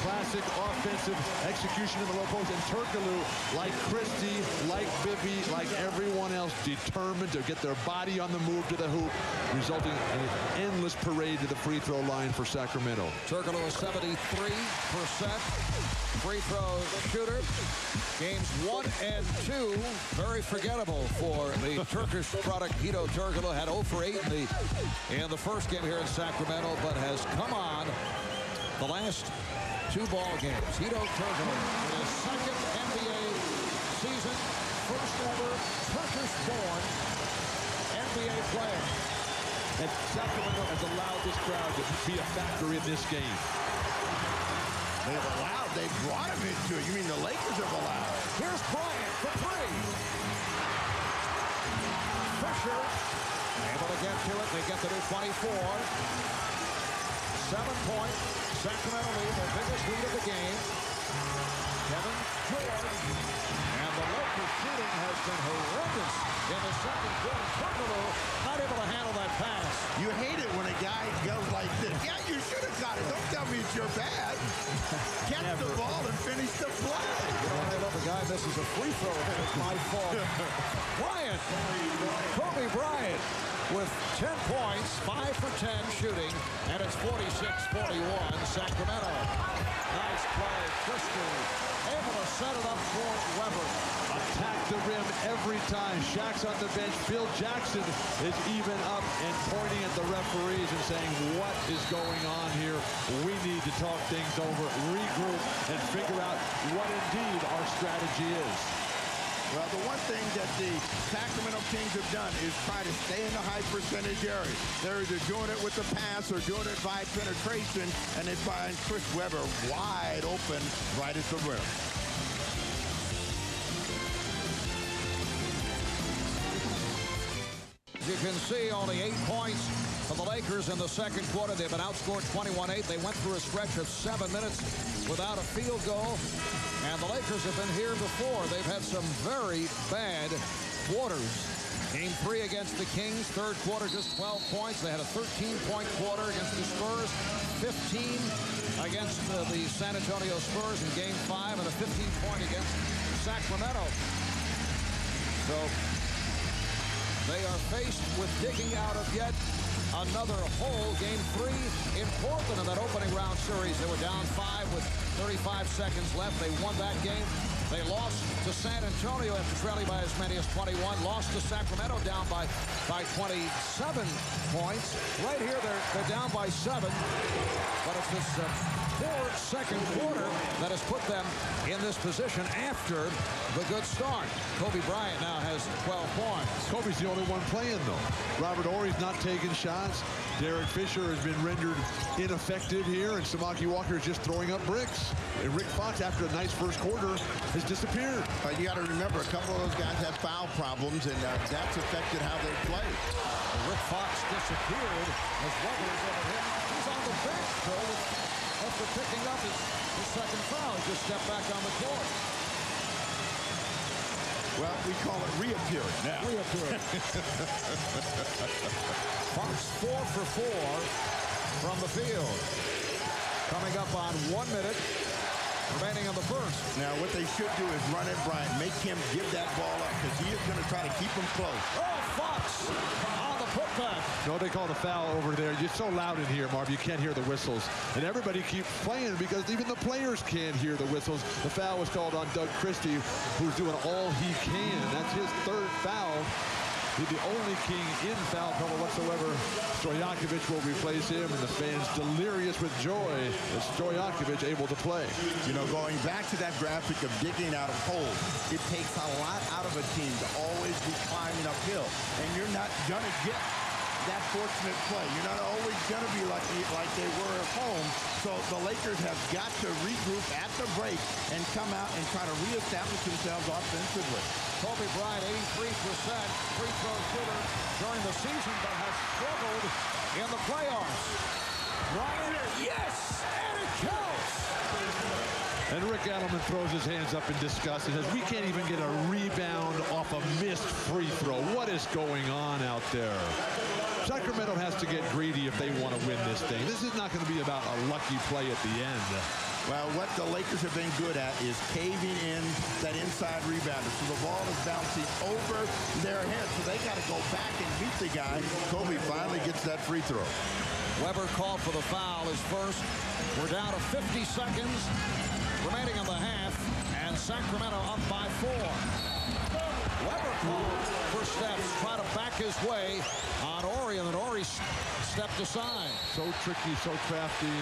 classic offensive execution in the low post. And Turkoglu, like Christie, like Bibby, like everyone else, determined to get their body on the move to the hoop, resulting in an endless parade to the free throw line for Sacramento. Turkoglu is 73% free throw shooter. Games 1 and 2, very forgettable for the Turkish product. Hedo Turkoglu had 0 for 8 in the first game here in Sacramento, but has come on the last 2 ball games. Hedo Turkoglu in his second NBA season, first ever Turkish-born NBA player. And Sacramento has allowed this crowd to be a factor in this game. They brought him into it. You mean the Lakers have allowed? Here's Bryant for 3. Fisher able to get to it. They get to do 24. 7-point Sacramento lead, their biggest lead of the game. Kevin George. And the Lakers shooting has been horrendous in the second quarter. Turkoglu not able to handle that pass. You hate it when a guy goes like this. Yeah, you should have got it. Don't tell me it's your bad. Catch the ball and finish the play. You know, when they love a guy misses a free throw, it's my fault. Bryant, Kobe Bryant with 10 points, 5 for 10 shooting, and it's 46-41 Sacramento. Nice play, Christie able to set it up for Webber. Attack the rim every time. Shaq's on the bench. Phil Jackson is even up and pointing at the referees and saying, what is going on here? We need to talk things over, regroup, and figure out what indeed our strategy is. Well, the one thing that the Sacramento Kings have done is try to stay in the high percentage area. They're either doing it with the pass or doing it by penetration, and they find Chris Webber wide open right at the rim. As you can see, only 8 points for the Lakers in the second quarter. They've been outscored 21-8. They went through a stretch of 7 minutes without a field goal. And the Lakers have been here before. They've had some very bad quarters. Game 3 against the Kings, third quarter just 12 points. They had a 13-point quarter against the Spurs, 15 against the San Antonio Spurs in Game 5, and a 15-point against Sacramento. So they are faced with digging out of yet another hole. Game 3 in Portland in that opening round series. They were down 5 with 35 seconds left. They won that game. They lost to San Antonio after trailing by as many as 21. Lost to Sacramento down by 27 points. Right here, they're down by 7. But it's this poor second quarter that has put them in this position after the good start. Kobe Bryant now has 12 points. Kobe's the only one playing, though. Robert Horry's not taking shots. Derek Fisher has been rendered ineffective here, and Samaki Walker is just throwing up bricks. And Rick Fox, after a nice first quarter, has disappeared. You got to remember, a couple of those guys have foul problems, and that's affected how they play. Rick Fox disappeared as Weber is over him. He's on the bench, though, after picking up his second foul. He just stepped back on the court. Well, we call it reappearing now. Reappearing. Fox 4 for 4 from the field. Coming up on 1 minute remaining on the first. Now, what they should do is run at Bryant. Make him give that ball up because he is going to try to keep him close. Oh, Fox on the putback. No, they call the foul over there. You're so loud in here, Marv. You can't hear the whistles. And everybody keeps playing because even the players can't hear the whistles. The foul was called on Doug Christie, who's doing all he can. That's his third foul. He's the only king in foul trouble whatsoever. Stojakovic will replace him, and the fans delirious with joy as Stojakovic able to play. You know, going back to that graphic of digging out of holes, it takes a lot out of a team to always be climbing uphill. And you're not going to get that fortunate play. You're not always going to be like they were at home. So the Lakers have got to regroup at the break and come out and try to reestablish themselves offensively. Kobe Bryant, 83% free throw shooter during the season, but has struggled in the playoffs. Bryant, yes, and it counts. And Rick Adelman throws his hands up in disgust and says, we can't even get a rebound off a missed free throw. What is going on out there? Sacramento has to get greedy if they want to win this thing. This is not going to be about a lucky play at the end. Well, what the Lakers have been good at is caving in that inside rebounder. So the ball is bouncing over their head. So they got to go back and beat the guy. Kobe finally gets that free throw. Weber called for the foul, his first. We're down to 50 seconds remaining in the half, and Sacramento up by 4. Weber called for steps, try to back his way on Horry, and then Horry stepped aside. So tricky, so crafty.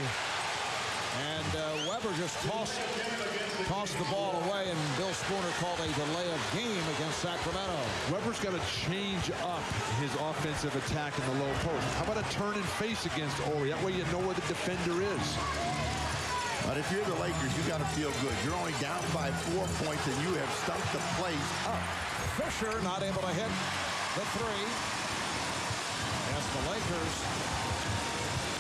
And Weber just tossed the ball away, and Bill Spooner called a delay of game against Sacramento. Weber's got to change up his offensive attack in the low post. How about a turn and face against Horry? That way you know where the defender is. But if you're the Lakers, you got to feel good. You're only down by 4 points, and you have stumped the place up. Fisher not able to hit the three. Yes, the Lakers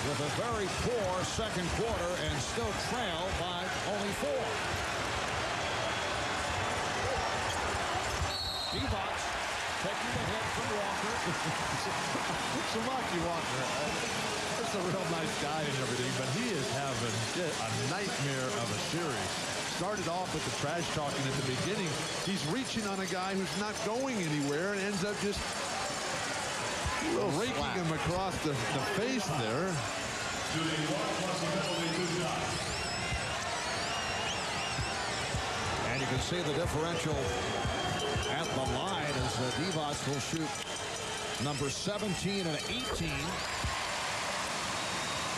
with a very poor second quarter and still trail by only 4. Divac taking the hit from Walker. Samaki Walker, that's a real nice guy and everything, but he is having a nightmare of a series. Started off with the trash talking at the beginning. He's reaching on a guy who's not going anywhere and ends up just raking him across the face there. And you can see the differential at the line as Divac will shoot number 17 and 18.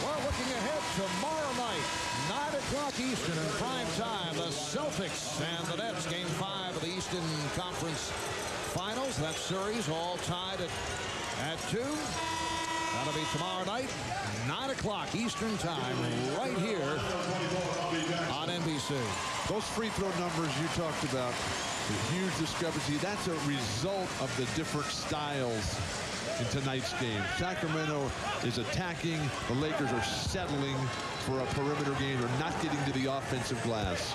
Well, looking ahead tomorrow night, 9 o'clock Eastern in prime time, the Celtics and the Nets, Game 5 of the Eastern Conference Finals. That series all tied at 2. That'll be tomorrow night, 9 o'clock Eastern time, right here on NBC. Those free throw numbers you talked about, the huge discrepancy, that's a result of the different styles in tonight's game. Sacramento is attacking. The Lakers are settling for a perimeter game. They're not getting to the offensive glass.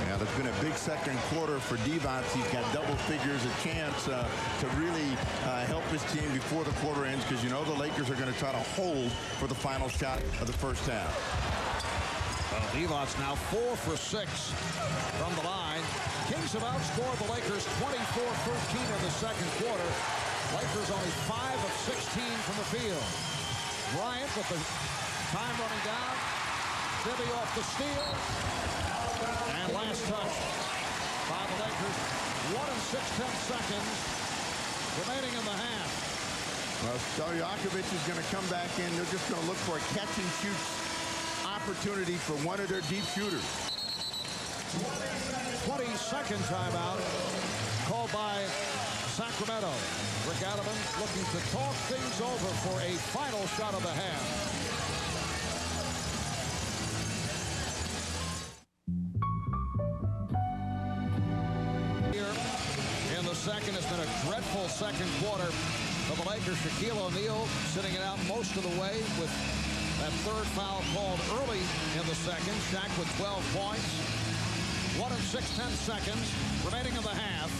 Yeah, there's been a big second quarter for Divac. He's got double figures, a chance to really help his team before the quarter ends, because you know the Lakers are going to try to hold for the final shot of the first half. Divac's now 4 for 6 from the line. Kings have outscored the Lakers 24-13 in the second quarter. Lakers only 5 of 16 from the field. Bryant with the time running down. Bibby off the steal. And last touch by the Lakers. 1 and 6/10 seconds remaining in the half. Well, Stojakovic is going to come back in. They're just going to look for a catch and shoot opportunity for one of their deep shooters. 22nd timeout called by Sacramento. Rick Adelman looking to talk things over for a final shot of the half. Here in the second, it's been a dreadful second quarter for the Lakers. Shaquille O'Neal sitting it out most of the way with that third foul called early in the second. Shaq with 12 points. 1 and 6/10 seconds remaining in the half.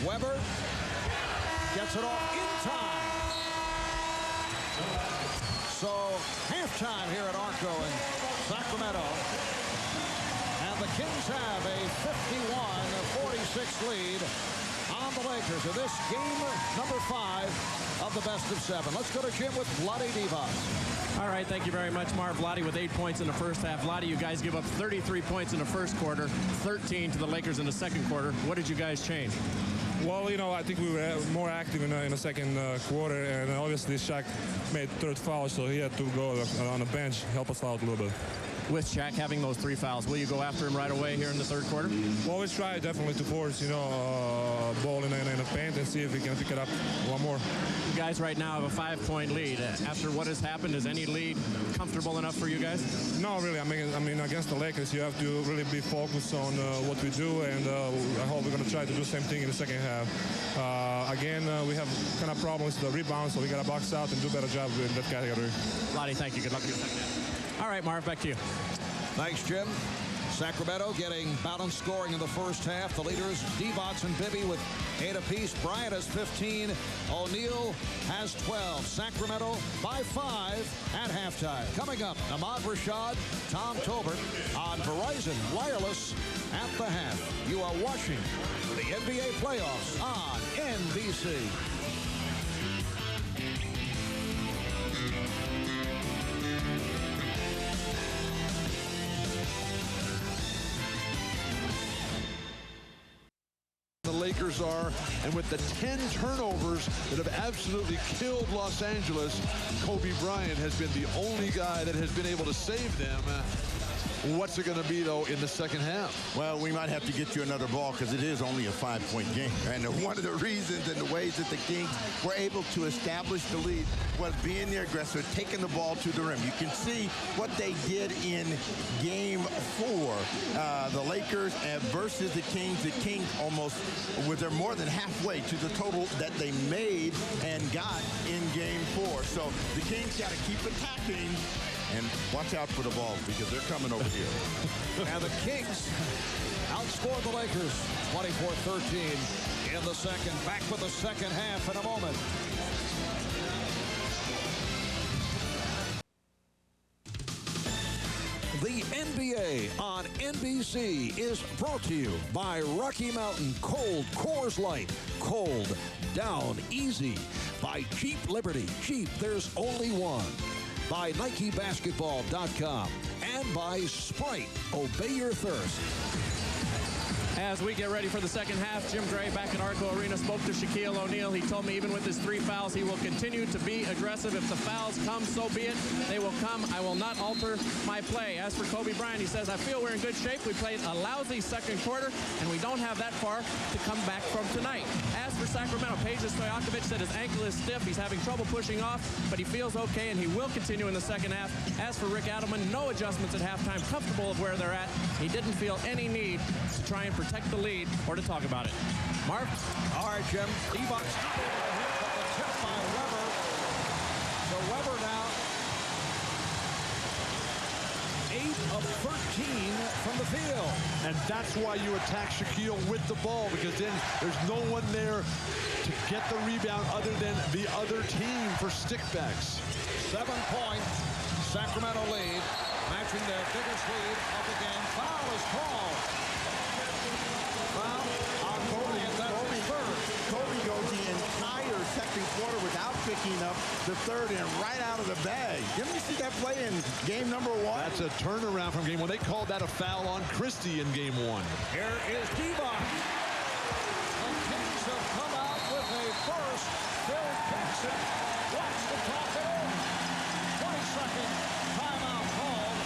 Weber gets it off in time. So halftime here at ARCO in Sacramento. And the Kings have a 51-46 lead on the Lakers in this game number 5 of the best of 7. Let's go to Jim with Vlade Divac. All right, thank you very much, Marv. Vlade with 8 points in the first half. Vlade, you guys give up 33 points in the first quarter, 13 to the Lakers in the second quarter. What did you guys change? Well, I think we were more active in the second quarter, and obviously Shaq made third foul, so he had to go on the bench, help us out a little bit. With Shaq having those 3 fouls, will you go after him right away here in the third quarter? Well, always try definitely to force, ball in the paint and see if we can pick it up one more. You guys right now have a 5-point lead. After what has happened, is any lead comfortable enough for you guys? No, really. I mean, against the Lakers, you have to really be focused on what we do, and I hope we're going to try to do the same thing in the second half. Again, we have kind of problems with the rebound, so we got to box out and do a better job in that category. Vlade, thank you. Good luck in the second half. All right, Marv, back to you. Thanks, Jim. Sacramento getting balanced scoring in the first half. The leaders, Divac and Bibby, with 8 apiece. Bryant has 15. O'Neal has 12. Sacramento by 5 at halftime. Coming up, Ahmad Rashad, Tom Tolbert on Verizon Wireless at the half. You are watching the NBA playoffs on NBC. The Lakers are, and with the 10 turnovers that have absolutely killed Los Angeles, Kobe Bryant has been the only guy that has been able to save them. What's it going to be, though, in the second half? Well, we might have to get you another ball because it is only a 5-point game. And one of the reasons and the ways that the Kings were able to establish the lead was being the aggressor, taking the ball to the rim. You can see what they did in Game 4, the Lakers versus the Kings. The Kings almost they're more than halfway to the total that they made and got in Game 4. So the Kings got to keep attacking. And watch out for the ball because they're coming over here. And the Kings outscored the Lakers 24-13 in the second. Back with the second half in a moment. The NBA on NBC is brought to you by Rocky Mountain Cold Coors Light. Cold, down, easy. By Jeep Liberty. Jeep, there's only one. By NikeBasketball.com. And by Sprite. Obey your thirst. As we get ready for the second half, Jim Gray back at ARCO Arena spoke to Shaquille O'Neal. He told me even with his 3 fouls, he will continue to be aggressive. If the fouls come, so be it. They will come. I will not alter my play. As for Kobe Bryant, he says, I feel we're in good shape. We played a lousy second quarter, and we don't have that far to come back from tonight. As for Sacramento, Peja Stojakovic said his ankle is stiff. He's having trouble pushing off, but he feels okay, and he will continue in the second half. As for Rick Adelman, no adjustments at halftime, comfortable of where they're at. He didn't feel any need to try and protect the lead or to talk about it. Mark? All right, Jim. Divac not able to hit, but the tip by Weber. So Weber now 8 of 13 from the field. And that's why you attack Shaquille with the ball, because then there's no one there to get the rebound other than the other team for stickbacks. 7-point Sacramento lead, matching their biggest lead of the game. Foul is called. Foul on Kobe, and that's his third. Kobe goes the entire second quarter without picking up the third and right out of the bag. Didn't you see that play in game number 1? That's a turnaround from game 1. They called that a foul on Christie in game 1. Here is Divac. The Kings have come out with a burst. Phil Jackson wants to talk it over. 22nd timeout called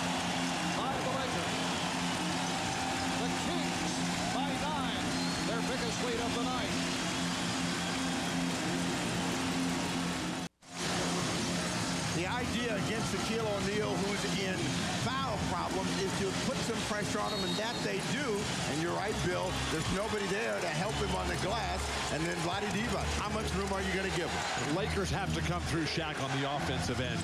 The idea against Shaquille O'Neal, who's in foul problem, is to put some pressure on him, and that they do. And you're right, Bill. There's nobody there to help him on the glass. And then Vlade Divac, how much room are you going to give him? The Lakers have to come through Shaq on the offensive end.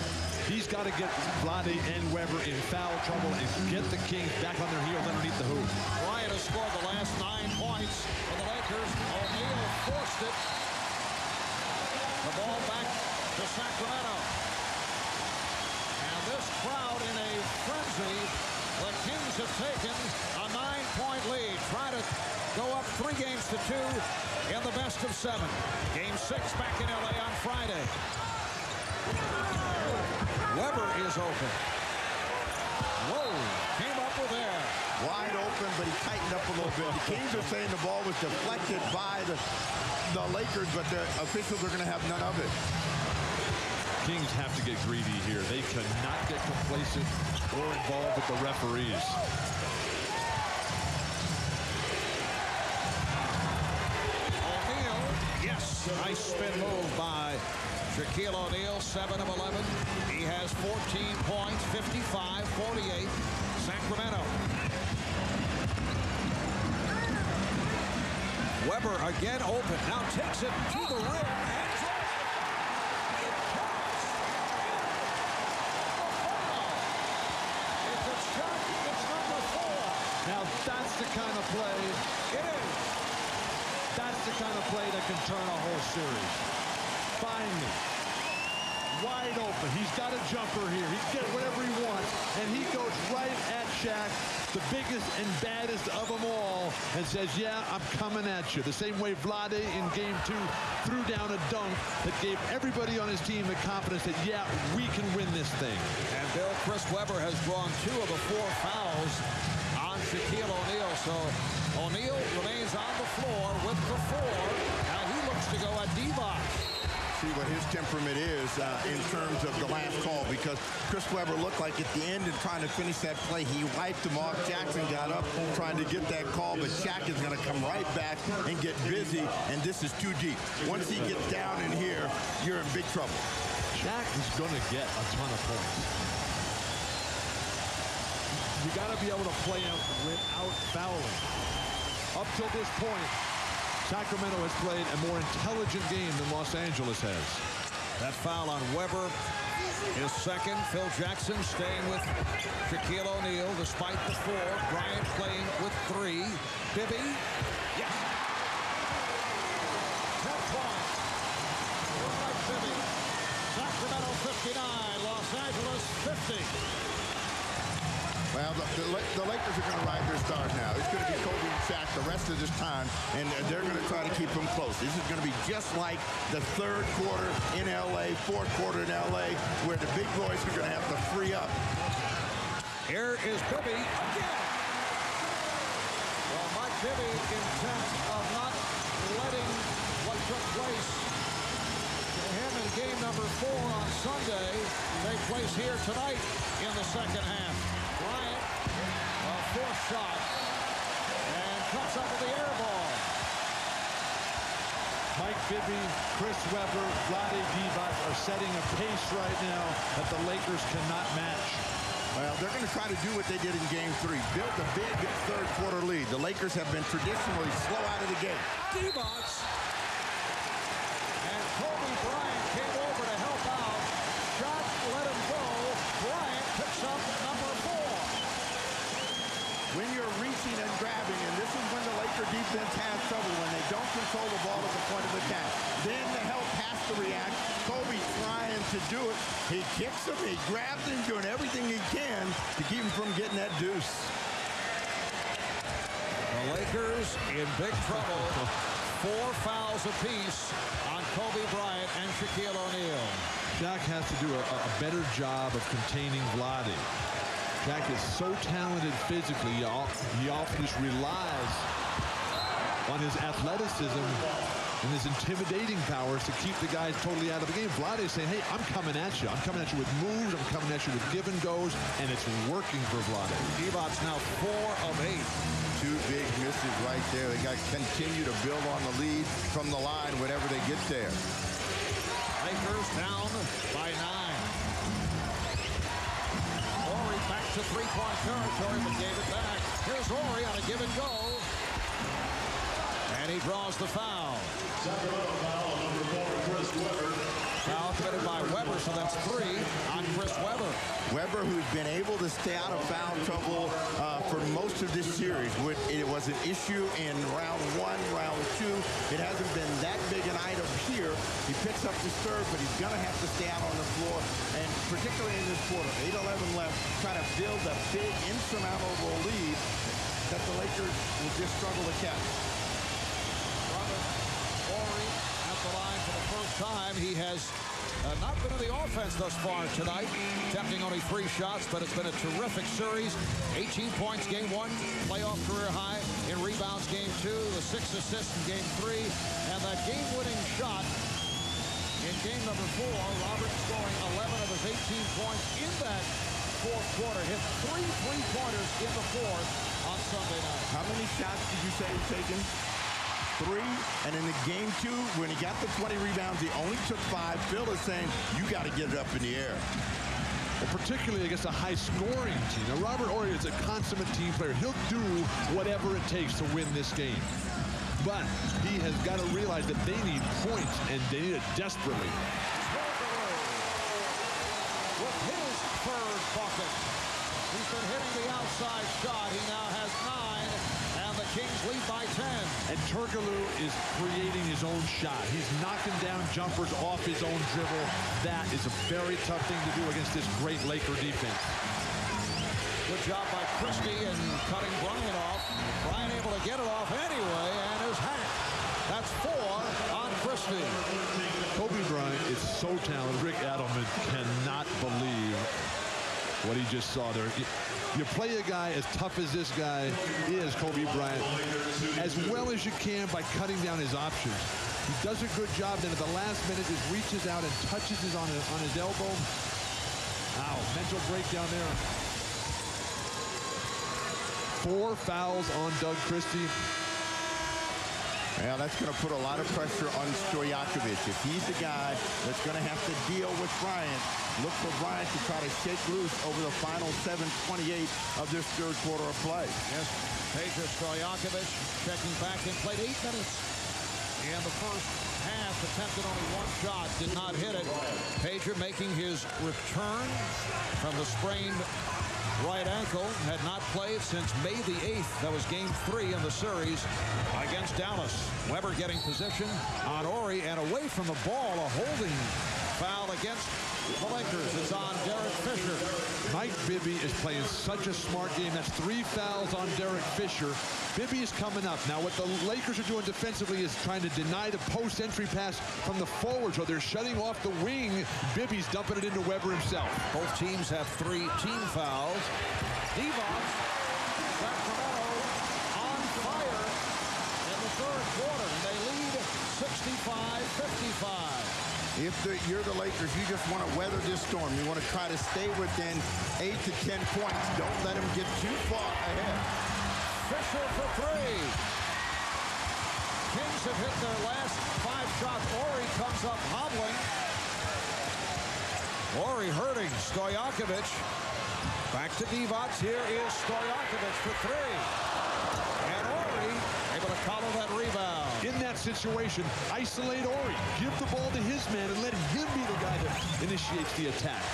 He's got to get Vlade and Weber in foul trouble and get the Kings back on their heels underneath the hoop. Bryant has scored the last 9 points for the Lakers. O'Neal forced it. The ball back to Sacramento. And this crowd in a frenzy. The Kings have taken a 9-point lead. Try to go up 3 games to 2 in the best of 7. Game 6 back in LA on Friday. Weber is open. Whoa, came up with air. Wide open, but he tightened up a little bit. The Kings are saying the ball was deflected by the Lakers, but the officials are going to have none of it. Kings have to get greedy here. They cannot get complacent or involved with the referees. O'Neal, yes, nice spin move by Shaquille O'Neal, 7 of 11. He has 14 points, 55-48. Sacramento. Weber again open, now takes it to the rim and draws it. It counts. It's a shot, it's number 4. Now that's the kind of play. It is. That's the kind of play that can turn a whole series. Finally. Wide open. He's got a jumper here. He can get whatever he wants. And he goes right at Shaq, the biggest and baddest of them all, and says, yeah, I'm coming at you. The same way Vlade in Game 2 threw down a dunk that gave everybody on his team the confidence that, yeah, we can win this thing. And Bill, Chris Weber has drawn 2 of the 4 fouls on Shaquille O'Neal. So O'Neal remains on the floor with the 4. Now he looks to go at Divac. See what his temperament is in terms of the last call, because Chris Weber looked like at the end and trying to finish that play, he wiped him off. Jackson got up trying to get that call, but Shaq is going to come right back and get busy, and this is too deep. Once he gets down in here, you're in big trouble. Shaq is going to get a ton of points. You got to be able to play him without fouling. Up till this point, Sacramento has played a more intelligent game than Los Angeles has. That foul on Weber is second. Phil Jackson staying with Shaquille O'Neal despite the 4. Bryant playing with 3. Bibby, yes. 10 points. All right, Bibby. Sacramento 59, Los Angeles 50. Well, the Lakers are going to ride their stars now. It's going to be Kobe and Shaq the rest of this time, and they're going to try to keep them close. This is going to be just like the 3rd quarter in L.A., 4th quarter in L.A., where the big boys are going to have to free up. Here is Bibby again. Well, Mike Bibby intent of not letting what took place to him in game number 4 on Sunday take place here tonight in the second half. Bryant, a 4th shot, and cuts up with the air ball. Mike Bibby, Chris Weber, Vlade Divac are setting a pace right now that the Lakers cannot match. Well, they're going to try to do what they did in Game 3. Built a big 3rd quarter lead. The Lakers have been traditionally slow out of the gate. Divac. And Kobe Bryant came over to help out. Shot, let him go. Bryant picks up number 4. When you're reaching and grabbing, and this is when the Laker defense has trouble, when they don't control the ball at the point of attack. Then the help has to react. Kobe trying to do it. He kicks him, he grabs him, doing everything he can to keep him from getting that deuce. The Lakers in big trouble. 4 fouls apiece on Kobe Bryant and Shaquille O'Neal. Shaq has to do a better job of containing Vlade. Shaq is so talented physically, he often just relies on his athleticism and his intimidating powers to keep the guys totally out of the game. Vlade is saying, hey, I'm coming at you. I'm coming at you with moves. I'm coming at you with give and goes, and it's working for Vlade. Divac's now 4 of 8. 2 big misses right there. They got to continue to build on the lead from the line whenever they get there. Lakers down by 9. back to three-point territory, but gave it back. Here's Horry on a give and go. And he draws the foul. Sacramento foul, number 4, Chris Webber. Foul committed by Webber, so that's 3 on Chris Webber. Webber, who's been able to stay out of foul trouble for most of this series. It was an issue in round 1, round 2. It hasn't been that big an item here. He picks up the serve, but he's going to have to stay out on the floor. And particularly in this quarter, 8:11 left, trying to build a big, insurmountable lead that the Lakers will just struggle to catch. Horry at the line for the first time. He has not been in the offense thus far tonight, attempting only 3 shots, but it's been a terrific series. 18 points game 1, playoff career high in rebounds game 2, the 6 assists in game 3, and that game-winning shot in game number 4. Robert scoring 11 of his 18 points in that fourth quarter. Hit 3 3-pointers in the fourth on Sunday night. How many shots did you say he's taken? 3, and in the game 2, when he got the 20 rebounds, he only took 5. Phil is saying, you got to get it up in the air. Well, particularly against a high-scoring team. Now, Robert Horry is a consummate team player. He'll do whatever it takes to win this game. But he has got to realize that they need points, and they need it desperately. With his third bucket. He's been hitting the outside shot. He now has 9, and the Kings lead by 10. And Turkoglu is creating his own shot. He's knocking down jumpers off his own dribble. That is a very tough thing to do against this great Laker defense. Good job by Christie in cutting Bryant off. Bryant able to get it off anyway, and is hacked. That's 4 on Christie. Kobe Bryant is so talented. Rick Adelman cannot believe what he just saw there. You play a guy as tough as this guy is, Kobe Bryant, as well as you can by cutting down his options. He does a good job. Then at the last minute, just reaches out and touches his on his elbow. Ow, mental breakdown there. 4 fouls on Doug Christie. Yeah, that's going to put a lot of pressure on Stojakovic. If he's the guy that's going to have to deal with Bryant, look for Bryant to try to shake loose over the final 7:28 of this third quarter of play. Yes, Peja Stojakovic checking back in, played 8 minutes in the first half, attempted only 1 shot, did not hit it. Peja making his return from the sprained right ankle, had not played since May the 8th. That was game 3 in the series against Dallas. Webber getting position on Horry, and away from the ball, a holding foul against the Lakers. It's on Derek Fisher. Mike Bibby is playing such a smart game. That's 3 fouls on Derek Fisher. Bibby is coming up. Now, what the Lakers are doing defensively is trying to deny the post-entry pass from the forward, so they're shutting off the wing. Bibby's dumping it into Webber himself. Both teams have 3 team fouls. Divac, Sacramento on fire in the third quarter, and they lead 65-55. If you're the Lakers, you just want to weather this storm. You want to try to stay within 8 to 10 points. Don't let them get too far ahead. Fisher for 3. Kings have hit their last 5 shots. Horry comes up hobbling. Horry hurting Stojakovic. Back to Divac. Here is Stojakovic for 3. And Horry able to collar that rebound. In that situation, isolate Horry. Give the ball to his man and let him be the guy that initiates the attack.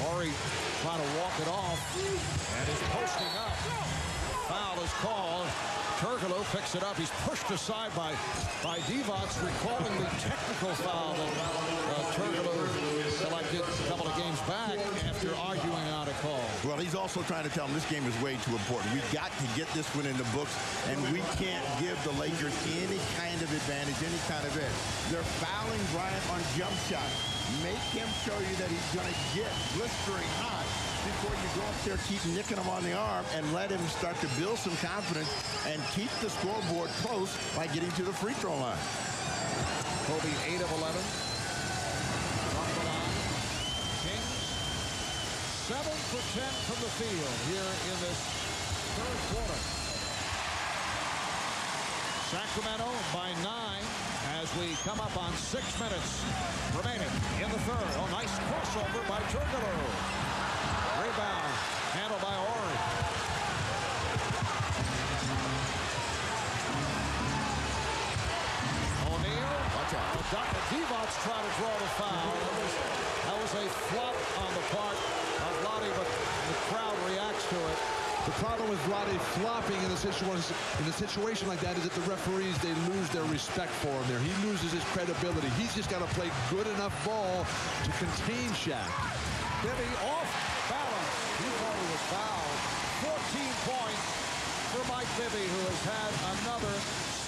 Horry trying to walk it off and is posting up. Foul is called. Turkoglu picks it up. He's pushed aside by Divac, recalling the technical foul that Turkoglu collected a couple of games back after arguing out a call. Well, he's also trying to tell him this game is way too important. We've got to get this one in the books, and we can't give the Lakers any kind of advantage, any kind of edge. They're fouling Bryant on jump shots. Make him show you that he's going to get blistering hot before you go up there, keep nicking him on the arm, and let him start to build some confidence and keep the scoreboard close by getting to the free throw line. Kobe 8 of 11. Off the line. Kings 7 for 10 from the field here in this third quarter. Sacramento by 9 as we come up on 6 minutes remaining in the third. Oh, nice crossover by Turkoglu. Rebound. Handled by Ori. O'Neal. Watch out. Divac tried to draw the foul. That was a flop on the part of Vlade, but the crowd reacts to it. The problem with Vlade flopping in a situation like that is that the referees, they lose their respect for him there. He loses his credibility. He's just got to play good enough ball to contain Shaq. Bibby off balance. He thought he was fouled. 14 points for Mike Bibby, who has had another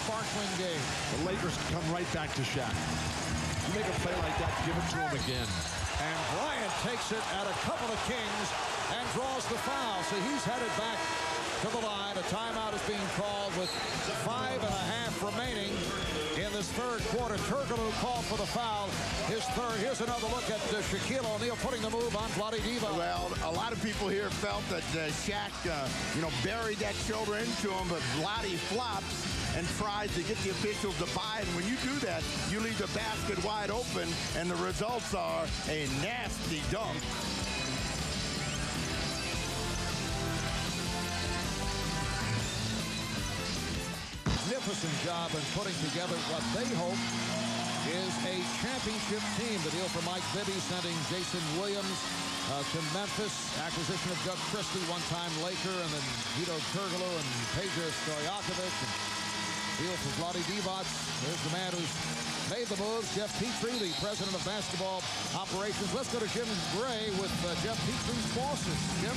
sparkling game. The Lakers come right back to Shaq. You make a play like that, give it to him again. And Bryant takes it at a couple of Kings and draws the foul. So he's headed back to the line. A timeout is being called with 5.5 remaining in this third quarter. Turkoglu called for the foul. His third. Here's another look at Shaquille O'Neal putting the move on Vlade Divac. Well, a lot of people here felt that Shaq, buried that shoulder into him, but Vlade flops and tries to get the officials to buy it. And when you do that, you leave the basket wide open, and the results are a nasty dunk. Magnificent job in putting together what they hope is a championship team. The deal for Mike Bibby, sending Jason Williams to Memphis. Acquisition of Doug Christie, one-time Laker, and then Vito Turkoglu and Peja Stojakovic. Deal for Vlade Divac. There's the man who's made the moves, Jeff Petrie, the president of basketball operations. Let's go to Jim Gray with Jeff Petrie's bosses. Jim?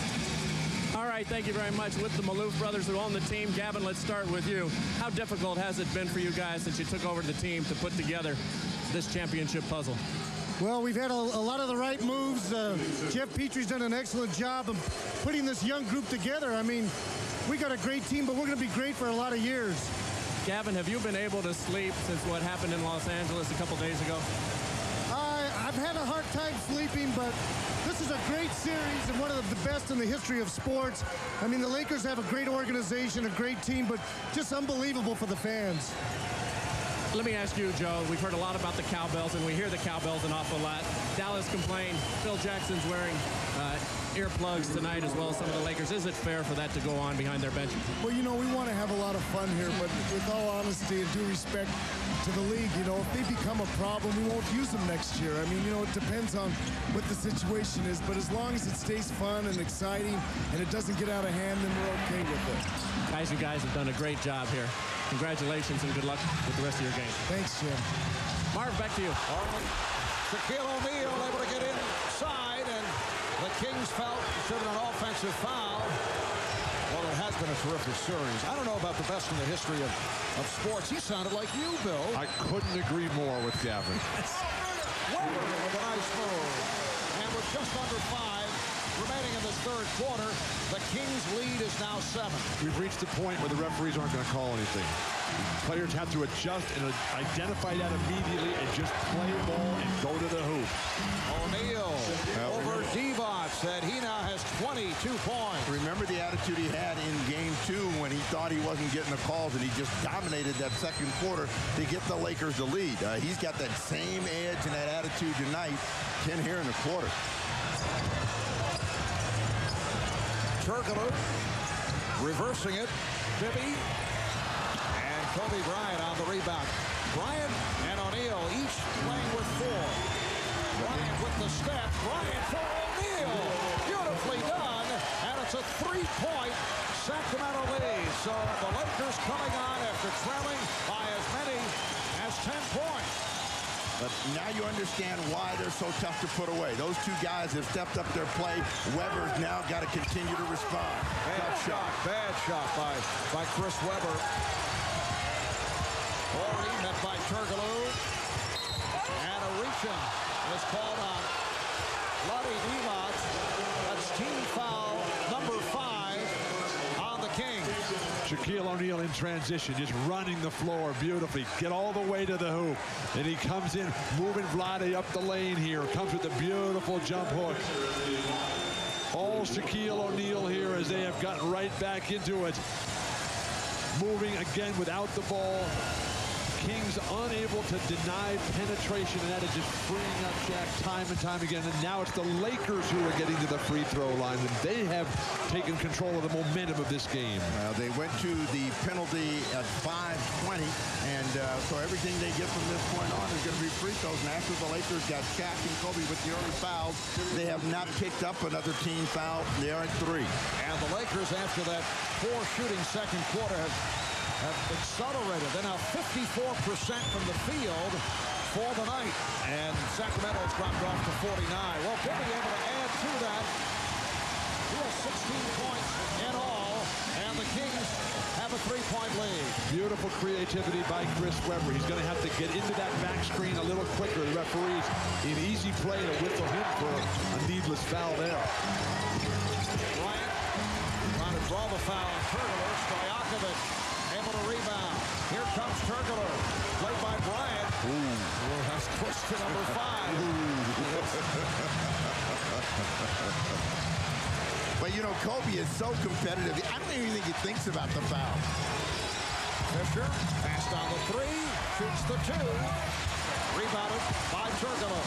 All right, thank you very much. With the Maloof brothers who own the team, Gavin, let's start with you. How difficult has it been for you guys since you took over the team to put together this championship puzzle? Well, we've had a lot of the right moves. Jeff Petrie's done an excellent job of putting this young group together. I mean, we got a great team, but we're going to be great for a lot of years. Gavin, have you been able to sleep since what happened in Los Angeles a couple days ago? I've had a hard time sleeping, but this is a great series and one of the best in the history of sports. I mean, the Lakers have a great organization, a great team, but just unbelievable for the fans. Let me ask you, Joe, we've heard a lot about the cowbells, and we hear the cowbells an awful lot. Dallas complained. Phil Jackson's wearing earplugs tonight, as well as some of the Lakers. Is it fair for that to go on behind their bench? Well, we want to have a lot of fun here, but with all honesty and due respect to the league, if they become a problem, we won't use them next year. I mean, it depends on what the situation is, but as long as it stays fun and exciting and it doesn't get out of hand, then we're okay with it. Guys, you guys have done a great job here. Congratulations and good luck with the rest of your game. Thanks, Jim. Marv, back to you. Shaquille O'Neal able to get inside, and the Kings felt should have an offensive foul. Well, it has been a terrific series. I don't know about the best in the history of sports. He sounded like you, Bill. I couldn't agree more with Gavin. Weber with a nice move. And with just under 5 remaining in this third quarter, the Kings' lead is now 7. We've reached the point where the referees aren't going to call anything. Players have to adjust and identify that immediately and just play ball and go to the hoop. O'Neal over Divac, said he now has 22 points. Remember the attitude he had in game 2 when he thought he wasn't getting the calls, and he just dominated that second quarter to get the Lakers the lead. He's got that same edge and that attitude tonight. 10 here in the quarter. Turkoglu reversing it. Bibby and Kobe Bryant on the rebound. Bryant and O'Neal each playing with 4. Bryant with the step. Bryant for O'Neal. Beautifully done. And it's a 3-point Sacramento lead. So the Lakers coming on after trailing by as many as 10 points. But now you understand why they're so tough to put away. Those two guys have stepped up their play. Weber's now got to continue to respond. Bad shot by Chris Webber. Ori met by Turkoglu. And a reach-in is called on Vlade Divac. That's team foul number 5 on the Kings. Shaquille O'Neal in transition, just running the floor beautifully. Get all the way to the hoop. And he comes in, moving Vlade up the lane here. Comes with a beautiful jump hook. All Shaquille O'Neal here as they have gotten right back into it. Moving again without the ball. Kings unable to deny penetration, and that is just freeing up Shaq time and time again. And now it's the Lakers who are getting to the free throw line, and they have taken control of the momentum of this game. They went to the penalty at 5:20, and so everything they get from this point on is going to be free throws. And after the Lakers got Shaq and Kobe with the early fouls, they have not picked up another team foul. They are at 3. And the Lakers, after that poor shooting second quarter, have accelerated. They're now 54% from the field for the night. And Sacramento's dropped off to 49. Well, Bibby able to add to that. He has 16 points in all, and the Kings have a 3-point lead. Beautiful creativity by Chris Webber. He's going to have to get into that back screen a little quicker. The referees, an easy play to whistle him for a needless foul there. Bryant trying to draw the foul on Turgler. Stojakovic able to rebound. Here comes Turgler, played by Bryant. Ooh, that's pushed to number 5. But, you know, Kobe is so competitive. I don't even think he thinks about the foul. Fisher passed on the 3, shoots the 2. Rebounded by Turgler.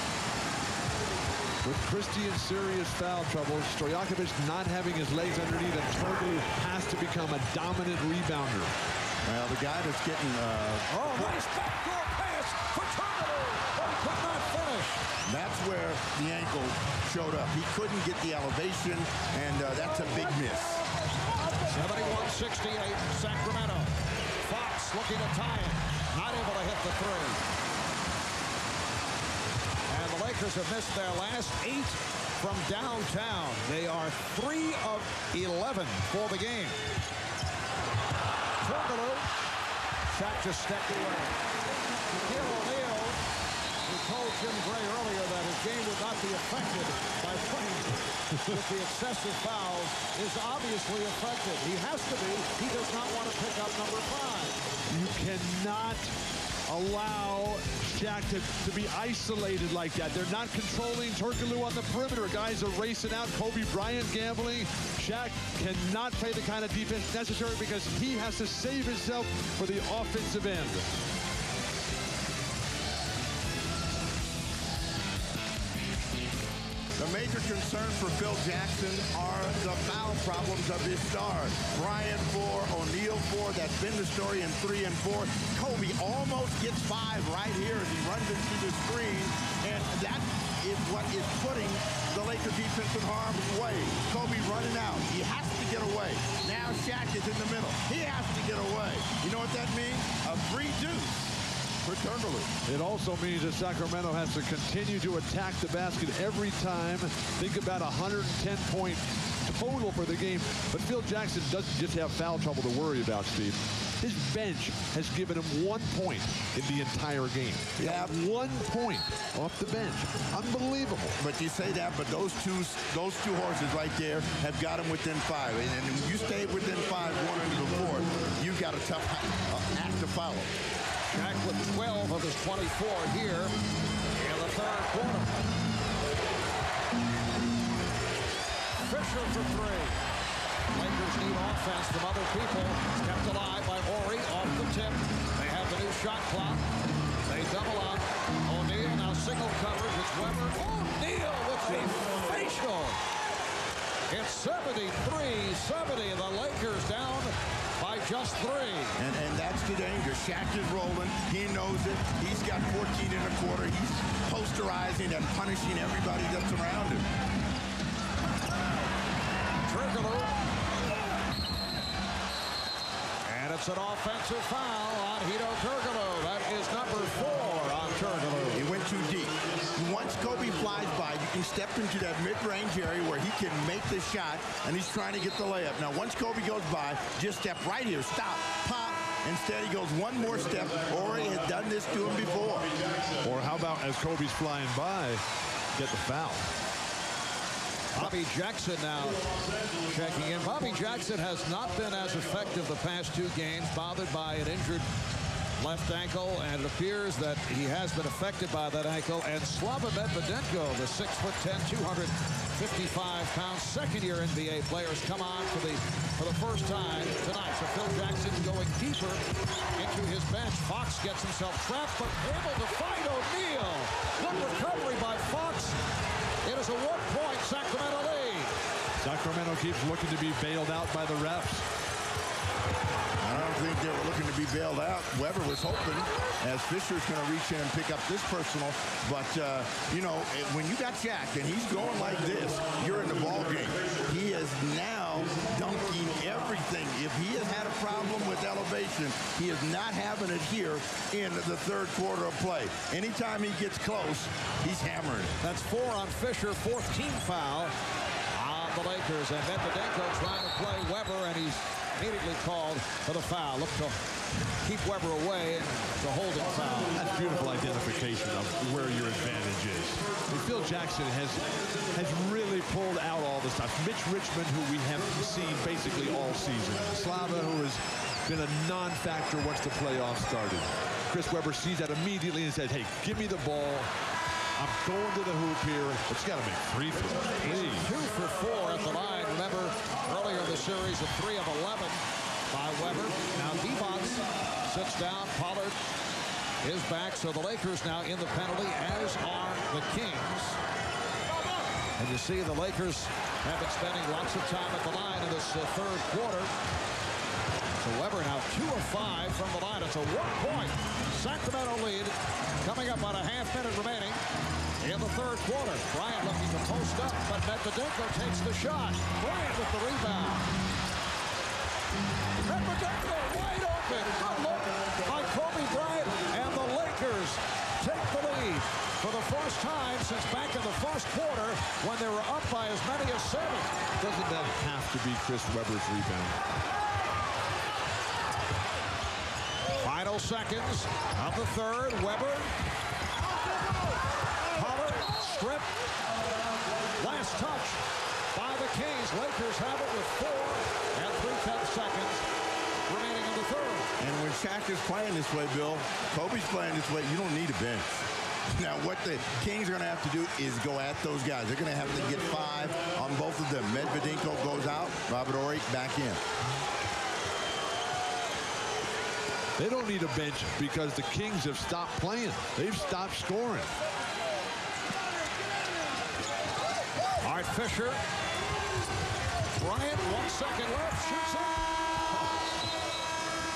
With Christie in serious foul trouble, Stojakovic not having his legs underneath, and Turgler has to become a dominant rebounder. Well, the guy that's getting... nice backdoor pass for Turgler. But he could not finish. That's where the ankle showed up. He couldn't get the elevation, and that's a big miss. 71-68, Sacramento. Fox looking to tie it. Not able to hit the 3. And the Lakers have missed their last 8 from downtown. They are 3 of 11 for the game. Turgler. Shaq just stepped away. Shaquille O'Neal, who told Jim Gray earlier that his game would not be affected by playing with the excessive fouls, is obviously affected. He has to be. He does not want to pick up number 5. You cannot allow Shaq to be isolated like that. They're not controlling Turkoglu on the perimeter. Guys are racing out. Kobe Bryant gambling. Shaq cannot play the kind of defense necessary because he has to save himself for the offensive end. The major concern for Phil Jackson are the foul problems of his stars. Bryant 4, O'Neal 4. That's been the story in 3 and 4. Kobe almost gets 5 right here as he runs into the screen. And that is what is putting the Laker defense in harm's way. Kobe running out. He has to get away. Now Shaq is in the middle. He has to get away. You know what that means? A free deuce. It also means that Sacramento has to continue to attack the basket every time. Think about 110-point total for the game. But Phil Jackson doesn't just have foul trouble to worry about, Steve. His bench has given him 1 point in the entire game. Yeah, 1 point off the bench. Unbelievable. But you say that, but those two horses right there have got him within 5. And when you stay within 5 going into the 4th, you've got a tough act to follow. Shaq with 12 of his 24 here in the 3rd quarter. Fisher for 3. Lakers need offense from other people. Kept alive by Horry off the tip. They have the new shot clock. They double up. O'Neal now single coverage. It's Webber. O'Neal with the facial. It's 73-70. The Lakers down by just 3. And that's the danger. Shaq is rolling. He knows it. He's got 14 and a quarter. He's posterizing and punishing everybody that's around him. Turgler. And it's an offensive foul on Hedo Turgler. That is number 4 on Turgler. He went too deep. Once Kobe flies by, you can step into that mid-range area where he can make the shot, and he's trying to get the layup. Now, once Kobe goes by, just step right here. Stop. Pop. Instead, he goes one more step. Horry has done this to him before. Or how about as Kobe's flying by, get the foul. Bobby Jackson now checking in. Bobby Jackson has not been as effective the past 2 games, bothered by an injured left ankle, and it appears that he has been affected by that ankle. And Slava Medvedenko, the 6'10", 255-pound second-year NBA player, has come on for the first time tonight. So Phil Jackson going deeper into his bench. Fox gets himself trapped, but able to fight O'Neal. Good recovery by Fox. It is a 1-point Sacramento lead. Sacramento keeps looking to be bailed out by the refs. I don't think they were looking to be bailed out. Weber was hoping, as Fisher's going to reach in and pick up this personal. But, you know, when you got Shaq and he's going like this, you're in the ball game. He is now dunking everything. If he has had a problem with elevation, he is not having it here in the third quarter of play. Anytime he gets close, he's hammering it. That's 4 on Fisher, 4th team foul on the Lakers. And Medvedenko trying to play Weber, and he's immediately called for the foul. Look to keep Weber away, and it's a holding foul. That's beautiful identification of where your advantage is. And Phil Jackson has really pulled out all the stuff. Mitch Richmond, who we have seen basically all season. Slava, who has been a non-factor once the playoffs started. Chris Webber sees that immediately and says, hey, give me the ball. I'm going to the hoop here, but you got to make free throws. He's 2 for 4 at the line. Remember, earlier in the series, a 3 of 11 by Weber. Now Divac sits down. Pollard is back, so the Lakers now in the penalty, as are the Kings. And you see the Lakers have been spending lots of time at the line in this third quarter. So Weber now 2 of 5 from the line. It's a 1-point Sacramento lead coming up on a half-minute remaining in the third quarter. Bryant looking to post up, but Medvedenko takes the shot. Bryant with the rebound. Medvedenko wide open. Good look by Kobe Bryant, and the Lakers take the lead for the first time since back in the first quarter when they were up by as many as 7. Doesn't that have to be Chris Webber's rebound? Final seconds of the third. Weber. Pollard strip. Last touch by the Kings. Lakers have it with 4 and 3/10 seconds remaining in the third. And when Shaq is playing this way, Bill, Kobe's playing this way, you don't need a bench. Now, what the Kings are going to have to do is go at those guys. They're going to have to get 5 on both of them. Medvedenko goes out. Robert Horry back in. They don't need a bench because the Kings have stopped playing. They've stopped scoring. All right, Fisher. Bryant, 1 second left. Shoots it.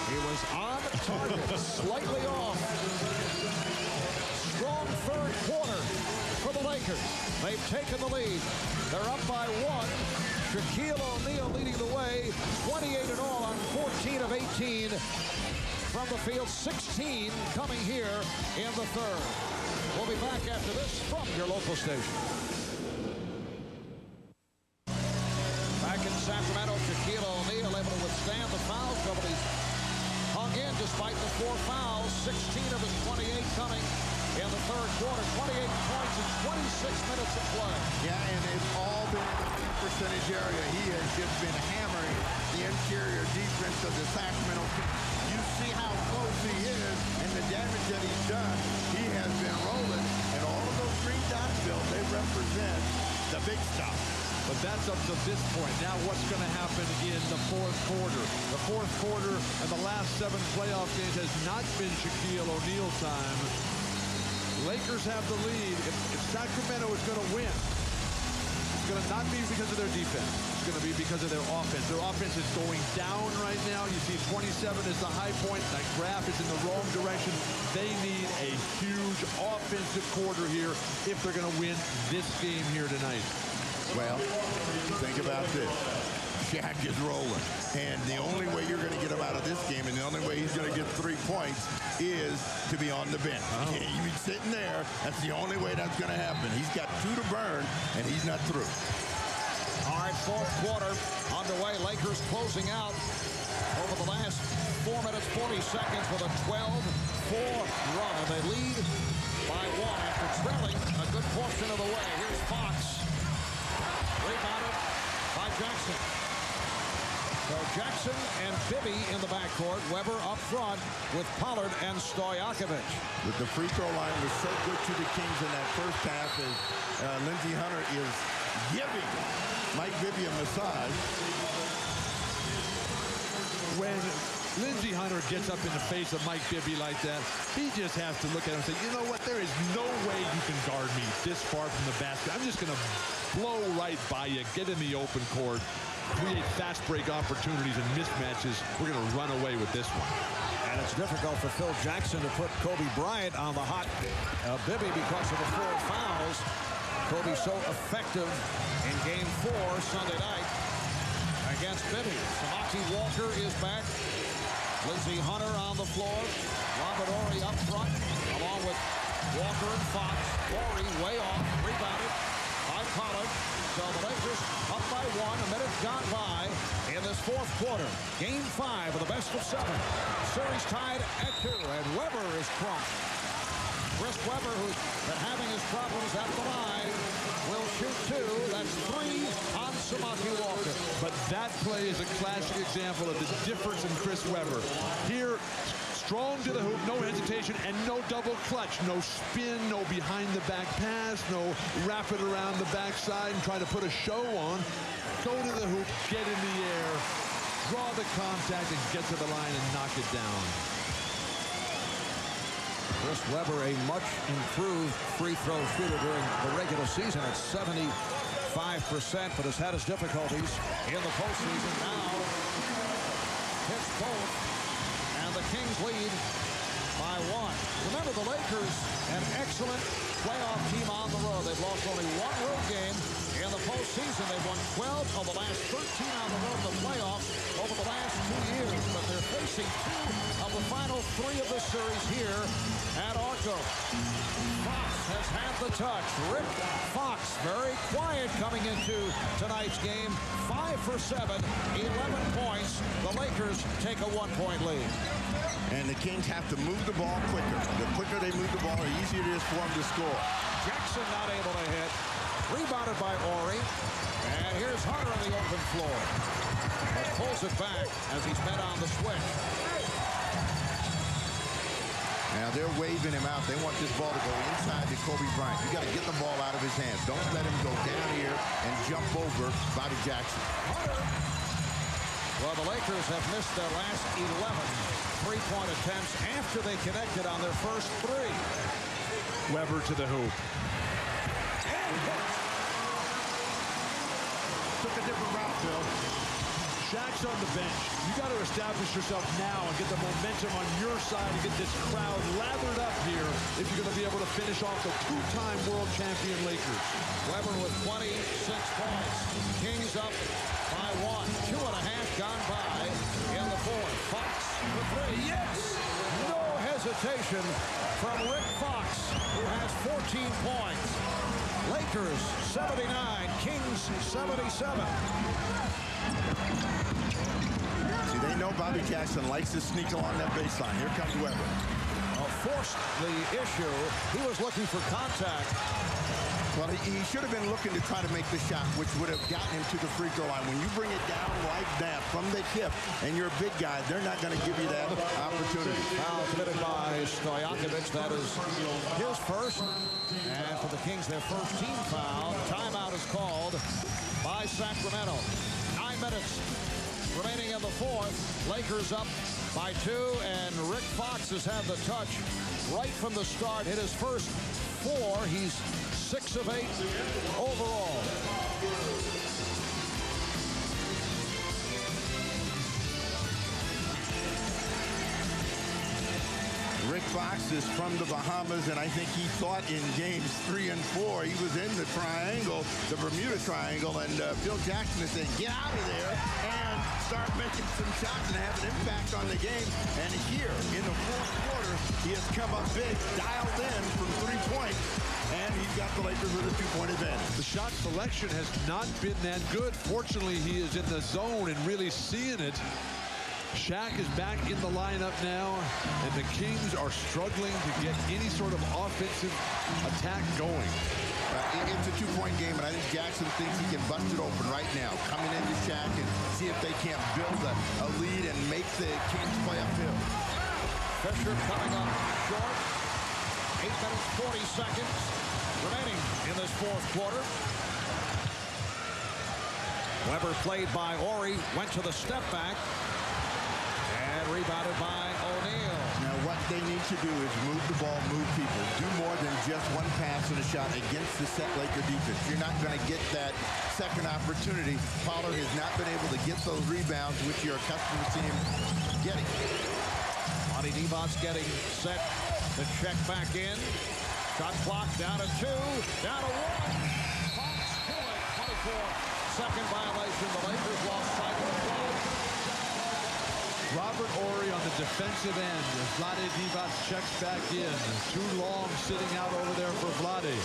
He was on target, slightly off. Strong third quarter for the Lakers. They've taken the lead. They're up by 1. Shaquille O'Neal leading the way. 28 in all on 14 of 18. From the field, 16 coming here in the third. We'll be back after this from your local station. Back in Sacramento, Shaquille O'Neal able to withstand the foul trouble. He's hung in despite the 4 fouls. 16 of his 28 coming in the third quarter. 28 points in 26 minutes of play. Yeah, and it's all been in the percentage area. He has just been hammering the interior defense of the Sacramento Kings. You see how close he is and the damage that he's done. He has been rolling, and all of those green dots, Bill, they represent the big stuff. But that's up to this point. Now what's going to happen in the fourth quarter? The fourth quarter and the last 7 playoff games has not been Shaquille O'Neal time. Lakers have the lead. If Sacramento is going to win, it's going to not be because of their defense. It's going to be because of their offense. Their offense is going down right now. You see 27 is the high point. That graph is in the wrong direction. They need a huge offensive quarter here if they're going to win this game here tonight. Well, think about this. Shaq is rolling. And the only way you're going to get him out of this game, and the only way he's going to get 3 points, is to be on the bench. Oh. You be sitting there. That's the only way that's going to happen. He's got 2 to burn, and he's not through. All right, fourth quarter underway. Lakers closing out over the last 4 minutes, 40 seconds with a 12-4 run. And they lead by 1 after trailing a good portion of the way. Here's Fox. Rebounded by Jackson. So Jackson and Bibby in the backcourt. Weber up front with Pollard and Stojakovic. But the free throw line was so good to the Kings in that first half as Lindsey Hunter is giving Mike Bibby a massage. When Lindsey Hunter gets up in the face of Mike Bibby like that, he just has to look at him and say, you know what, there is no way you can guard me this far from the basket. I'm just going to blow right by you, get in the open court, create fast break opportunities and mismatches. We're going to run away with this one. And it's difficult for Phil Jackson to put Kobe Bryant on the hot Bibby because of the 4 fouls. Kobe so effective in Game 4 Sunday night against Bibby. Samaki Walker is back. Lindsey Hunter on the floor. Robert Horry up front, along with Walker and Fox. Horry way off, rebounded by Pollard. So the Lakers up by 1. A minute gone by in this fourth quarter. Game 5 of the best of 7. Series tied at 2, and Weber is crunked. Chris Weber, who's been having his problems at the line, will shoot 2. That's 3 on Samaki Walker. But that play is a classic example of the difference in Chris Weber. Here, strong to the hoop, no hesitation, and no double clutch. No spin, no behind-the-back pass, no wrap it around the backside and try to put a show on. Go to the hoop, get in the air, draw the contact, and get to the line and knock it down. Chris Weber, a much improved free throw shooter during the regular season at 75%, but has had his difficulties in the postseason. Now hits both, and the Kings lead by 1. Remember, the Lakers, an excellent playoff team on the road. They've lost only 1 road game in the postseason. They've won 12 of the last 13 on the road in the playoffs over the last 2 years, but they're facing 2 of the final 3 of the series here at ARCO. Fox has had the touch. Rick Fox, very quiet coming into tonight's game. 5 for 7, 11 points. The Lakers take a 1-point lead. And the Kings have to move the ball quicker. The quicker they move the ball, the easier it is for them to score. Jackson not able to hit. Rebounded by Horry. And here's Hunter on the open floor. But pulls it back as he's met on the switch. Now they're waving him out. They want this ball to go inside to Kobe Bryant. You got to get the ball out of his hands. Don't let him go down here and jump over Bobby Jackson. Hunter. Well, the Lakers have missed their last 11 3-point attempts after they connected on their first 3. Weber to the hoop. And took a different route, Bill. Shaq's on the bench. You got to establish yourself now and get the momentum on your side and get this crowd lathered up here if you're going to be able to finish off the 2-time world champion Lakers. Weber with 26 points. Kings up by 1. 2.5 gone by in the fourth. Fox for 3. Yes! No hesitation from Rick Fox, who has 14 points. Lakers 79, Kings 77. See, they know Bobby Jackson likes to sneak along that baseline. Here comes Weber. Forced the issue. He was looking for contact. Well, he should have been looking to try to make the shot, which would have gotten him to the free throw line. When you bring it down like that from the hip, and you're a big guy, they're not going to give you that opportunity. Foul committed by Stojakovic. That is his first. And for the Kings, their first team foul. Timeout is called by Sacramento. 9 minutes remaining in the fourth. Lakers up by 2, and Rick Fox has had the touch right from the start. Hit his first 4. He's 6 of 8 overall. Rick Fox is from the Bahamas, and I think he thought in games 3 and 4 he was in the triangle, the Bermuda Triangle, and Phil Jackson is saying, get out of there and start making some shots and have an impact on the game. And here in the fourth quarter, he has come up big, dialed in from 3 points, and he's got the Lakers with a 2-point advantage. The shot selection has not been that good. Fortunately, he is in the zone and really seeing it. Shaq is back in the lineup now, and the Kings are struggling to get any sort of offensive attack going. It's a two-point game, and I think Jackson thinks he can bust it open right now. Coming into Shaq and see if they can't build a lead and make the Kings play uphill. Fisher coming up short. 8 minutes, 40 seconds remaining in this fourth quarter. Weber played by Ori, went to the step back, and rebounded by O'Neal. Now what they need to do is move the ball, move people. Do more than just one pass and a shot against the set Laker defense. You're not going to get that second opportunity. Pollard has not been able to get those rebounds, which you're accustomed to seeing him getting. Vlade Divac's getting set to check back in. Shot clock down to 2, down to 1. Fox kill it, 24-second violation. The Lakers lost sight of the ball. Robert Horry on the defensive end as Vlade Divac checks back in. Too long sitting out over there for Vlade.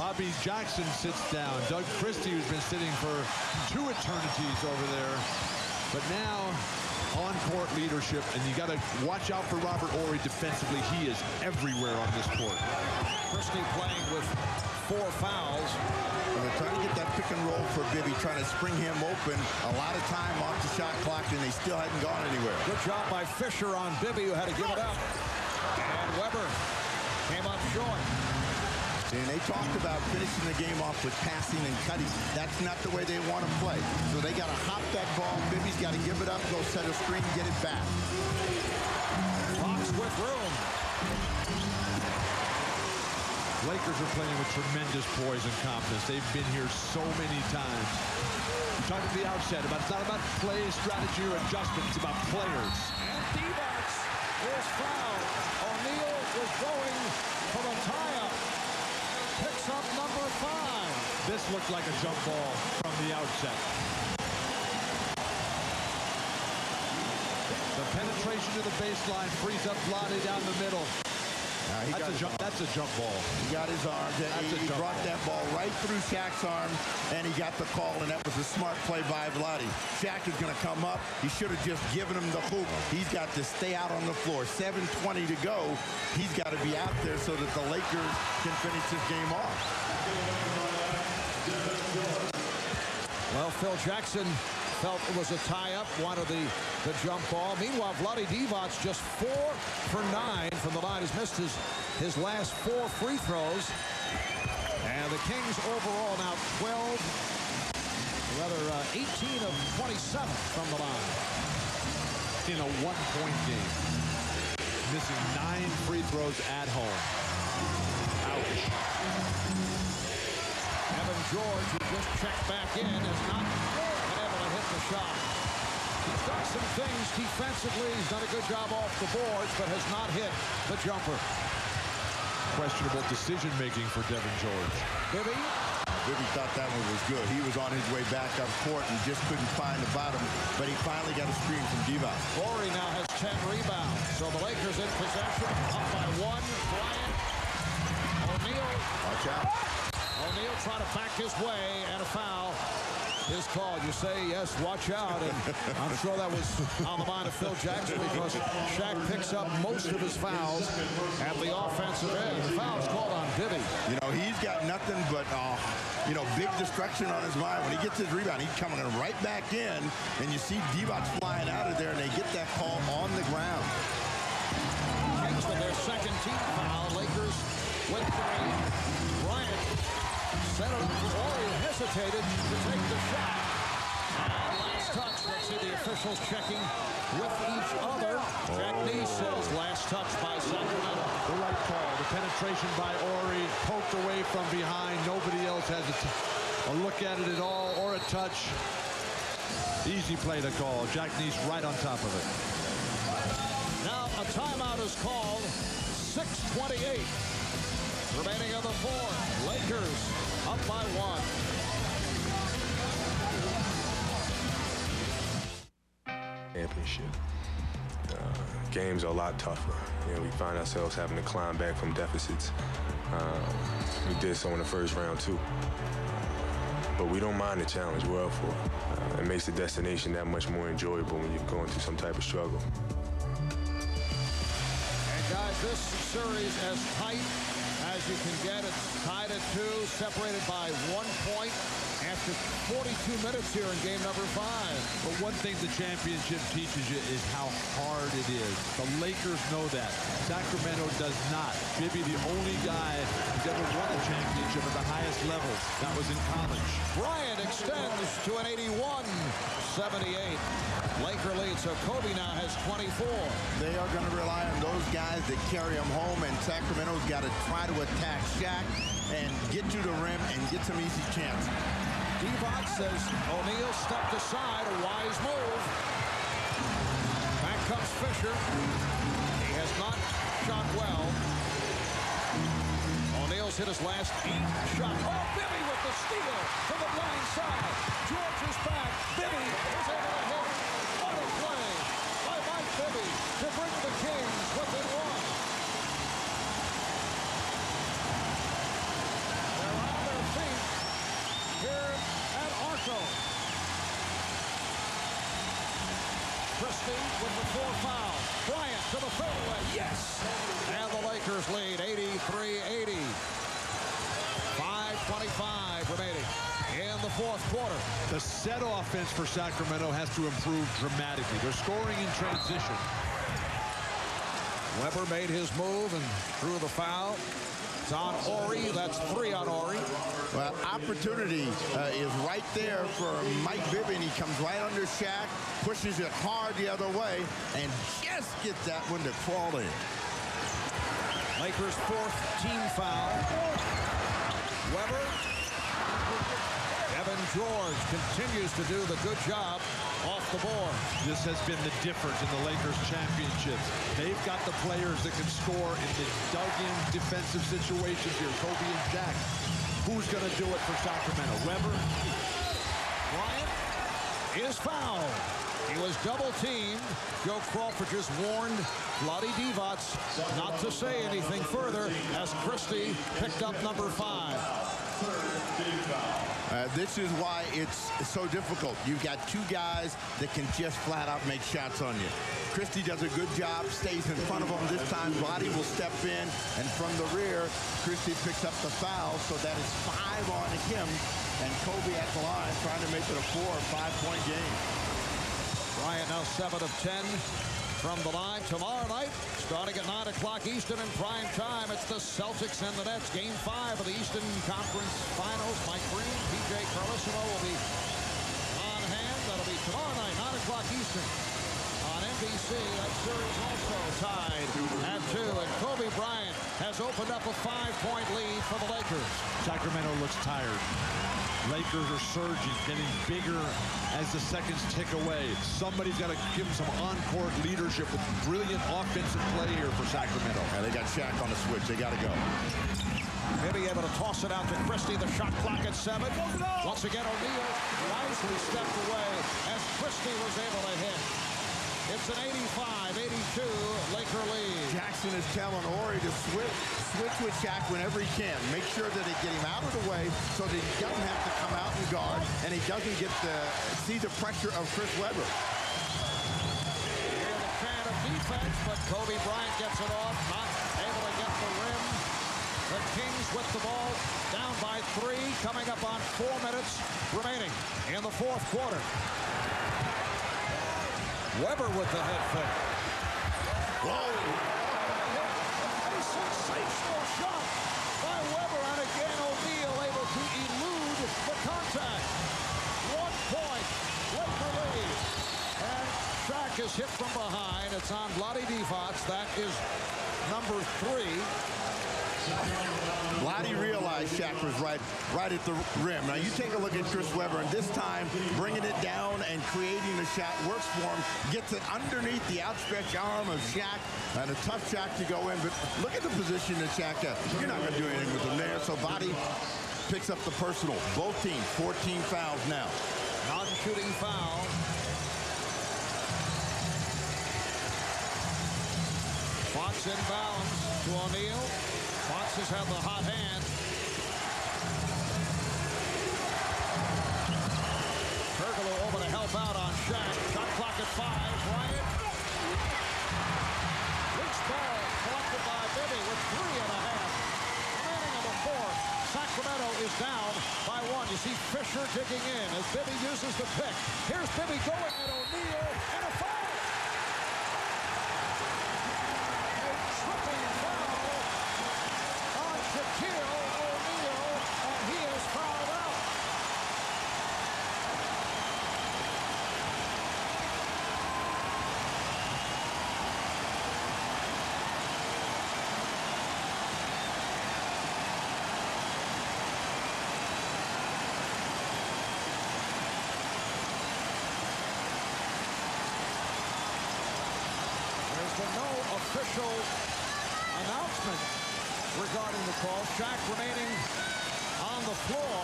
Bobby Jackson sits down. Doug Christie, who's been sitting for 2 eternities over there. But now, on-court leadership, and you got to watch out for Robert Horry defensively. He is everywhere on this court. Christie playing with 4 fouls. They're trying to get that pick and roll for Bibby, trying to spring him open. A lot of time off the shot clock, and they still hadn't gone anywhere. Good job by Fisher on Bibby, who had to give it up. And Weber came up short. And they talked about finishing the game off with passing and cutting. That's not the way they want to play. So they got to hop that ball. Bibby's got to give it up, go set a screen, get it back. Fox with room. Lakers are playing with tremendous poise and confidence. They've been here so many times. We talked at the outset about it's not about play, strategy, or adjustment. It's about players. And Divac is fouled. O'Neal was going for the tie-up. Picks up number 5. This looked like a jump ball from the outset. The penetration to the baseline frees up Vlade down the middle. That's a jump ball. He got his arm. He brought that ball right through Shaq's arm, and he got the call, and that was a smart play by Vlade. Shaq is going to come up. He should have just given him the hoop. He's got to stay out on the floor. 7:20 to go. He's got to be out there so that the Lakers can finish this game off. Well, Phil Jackson felt it was a tie-up, wanted the jump ball. Meanwhile, Vlade Divac just 4 for 9 from the line. He's missed his last 4 free throws. And the Kings overall now 18 of 27 from the line. In a 1-point game. Missing 9 free throws at home. Ouch. Evan George, who just checked back in, has not been able to hit the shot. He's done some things defensively. He's done a good job off the boards, but has not hit the jumper. Questionable decision-making for Devin George. Bibby thought that one was good. He was on his way back up court and just couldn't find the bottom, but he finally got a screen from Divac. Horry now has 10 rebounds. So the Lakers in possession, up by 1. Bryant. O'Neal. Watch out. O'Neal trying to back his way, and a foul is called. You say, yes, watch out. And I'm sure that was on the mind of Phil Jackson because Shaq picks up most of his fouls at the offensive end. The foul's called on Bibby. You know, he's got nothing but, big destruction on his mind. When he gets his rebound, he's coming right back in, and you see Divac flying out of there, and they get that call on the ground. Kings with their second team foul. Lakers with 3. Bryant set it up for Horry, who hesitated to take the shot. And last touch. Let's see the officials checking with each other. Jack Neese says last touch by Sacramento. The right call. The penetration by Horry, poked away from behind. Nobody else has a look at it at all or a touch. Easy play to call. Jack Neese right on top of it. Now a timeout is called. 6:28 remaining in the fourth. Lakers up by 1. Championship. Games are a lot tougher. We find ourselves having to climb back from deficits. We did so in the first round too. But we don't mind the challenge. We're up for it. It makes the destination that much more enjoyable when you're going through some type of struggle. And guys, this series as tight as you can get. It's tied at two, separated by 1 point after 42 minutes here in game number 5. But one thing the championship teaches you is how hard it is. The Lakers know that. Sacramento does not. Bibby, the only guy who's ever won a championship at the highest level. That was in college. Bryant extends to an 81-78. Laker lead, so Kobe now has 24. They are going to rely on those guys that carry them home, and Sacramento's got to try to attack Shaq and get to the rim and get some easy chances. Divac says O'Neal stepped aside, a wise move. Back comes Fisher. He has not shot well. O'Neal's hit his last 8 shots. Oh, Bibby with the steal from the blind side. George is back. Bibby is able to hit. What a play by Mike Bibby to bring the Kings within 1. They're on their feet here at ARCO. Christie with the 4 foul. Bryant to the fairway. Yes! And the Lakers lead 83-80. 5:25 remaining in the 4th quarter. The set offense for Sacramento has to improve dramatically. They're scoring in transition. Weber made his move and drew the foul. It's on Ori. That's 3 on Ori. Well, opportunity is right there for Mike Bibby, and he comes right under Shaq, pushes it hard the other way, and just gets that one to crawl in. Lakers' 4th team foul. Weber. Evan George continues to do the good job off the board. This has been the difference in the Lakers championships. They've got the players that can score in the dug-in defensive situations here. Kobe and Shaq. Who's going to do it for Sacramento? Weber? Bryant is fouled. He was double-teamed. Joe Crawford just warned Vlade Divac not to say anything further as Christie picked up number 5. This is why it's so difficult. You've got 2 guys that can just flat out make shots on you. Christie does a good job, stays in front of him. This time, Vlade will step in, and from the rear, Christie picks up the foul, so that is 5 on him, and Kobe at the line trying to make it a 4 or 5 point game. Bryant now 7 of 10 from the line. Tomorrow night, starting at 9 o'clock Eastern in prime time, it's the Celtics and the Nets. Game 5 of the Eastern Conference Finals. Mike Breen, PJ Carlesimo will be on hand. That'll be tomorrow night, 9 o'clock Eastern on NBC. That series also tied at 2. And Kobe Bryant has opened up a 5-point lead for the Lakers. Sacramento looks tired. Lakers are surging, getting bigger as the seconds tick away. Somebody's got to give them some on-court leadership with brilliant offensive play here for Sacramento. They got Shaq on the switch. They got to go. Maybe able to toss it out to Christie. The shot clock at 7. Once again, O'Neal wisely stepped away as Christie was able to hit. It's an 85-82 Laker lead. Jackson is telling Ori to switch with Shaq whenever he can. Make sure that they get him out of the way so that he doesn't have to come out and guard, and he doesn't get to see the pressure of Chris Webber. Here's a can of defense, but Kobe Bryant gets it off, not able to get the rim. The Kings with the ball down by 3, coming up on 4 minutes remaining in the 4th quarter. Weber with the head fake. Whoa! A sensational shot by Weber, and again O'Neal able to elude the contact. 1 point, Laker lead. And Shaq is hit from behind. It's on Vlade Divac. That is number 3. Vlade realized Shaq was right at the rim. Now you take a look at Chris Webber, and this time bringing it down and creating the shot works for him. Gets it underneath the outstretched arm of Shaq, and a tough shot to go in. But look at the position that Shaq has. You're not going to do anything with him there. So Vlade picks up the personal. Both teams, 14 fouls now. Non-shooting foul. Fox inbounds to O'Neal. Fox has had the hot hand. Pergolo over to help out on Shaq. Shot clock at 5. Bryant. Loose ball collected by Bibby with 3.5. Remaining in the 4th. Sacramento You see Fisher digging in as Bibby uses the pick. Here's Bibby going at O'Neal, and a foul. A tripping foul on Shaquille O'Neal, and he is fouled out. No official announcement regarding the call. Shaq remaining on the floor.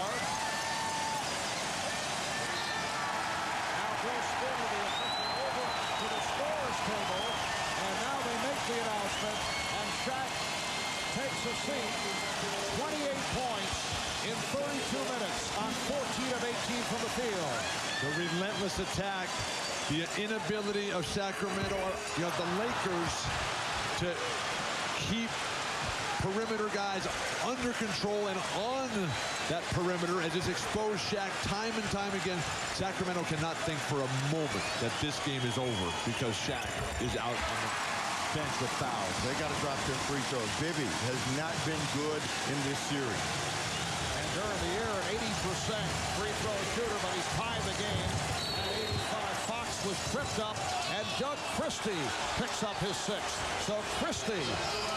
Now Bill Spiller, the official, over to the scorer's table, and now they make the announcement, and Shaq takes a seat. 28 points in 32 minutes on 14 of 18 from the field. The relentless attack. The inability of Sacramento, the Lakers, to keep perimeter guys under control and on that perimeter as it's exposed Shaq time and time again. Sacramento cannot think for a moment that this game is over because Shaq is out on the bench with fouls. They got to drop their free throws. Bibby has not been good in this series. And during the year, an 80% free throw shooter, but he's tied the game at 85. Fox was tripped up, and Doug Christie picks up his sixth. So Christie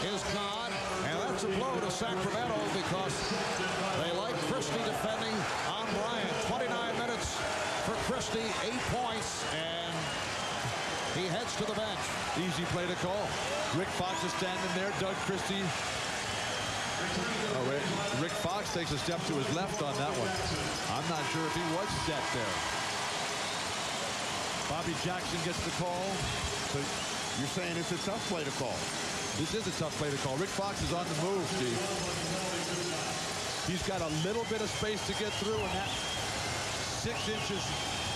is gone, and that's a blow to Sacramento because they like Christie defending on Bryant. 29 minutes for Christie, 8 points, and he heads to the bench. Easy play to call. Rick Fox is standing there. Doug Christie. Rick Fox takes a step to his left on that one. I'm not sure if he was set there. Bobby Jackson gets the call. So you're saying it's a tough play to call? This is a tough play to call. Rick Fox is on the move, Steve. He's got a little bit of space to get through, and that 6 inches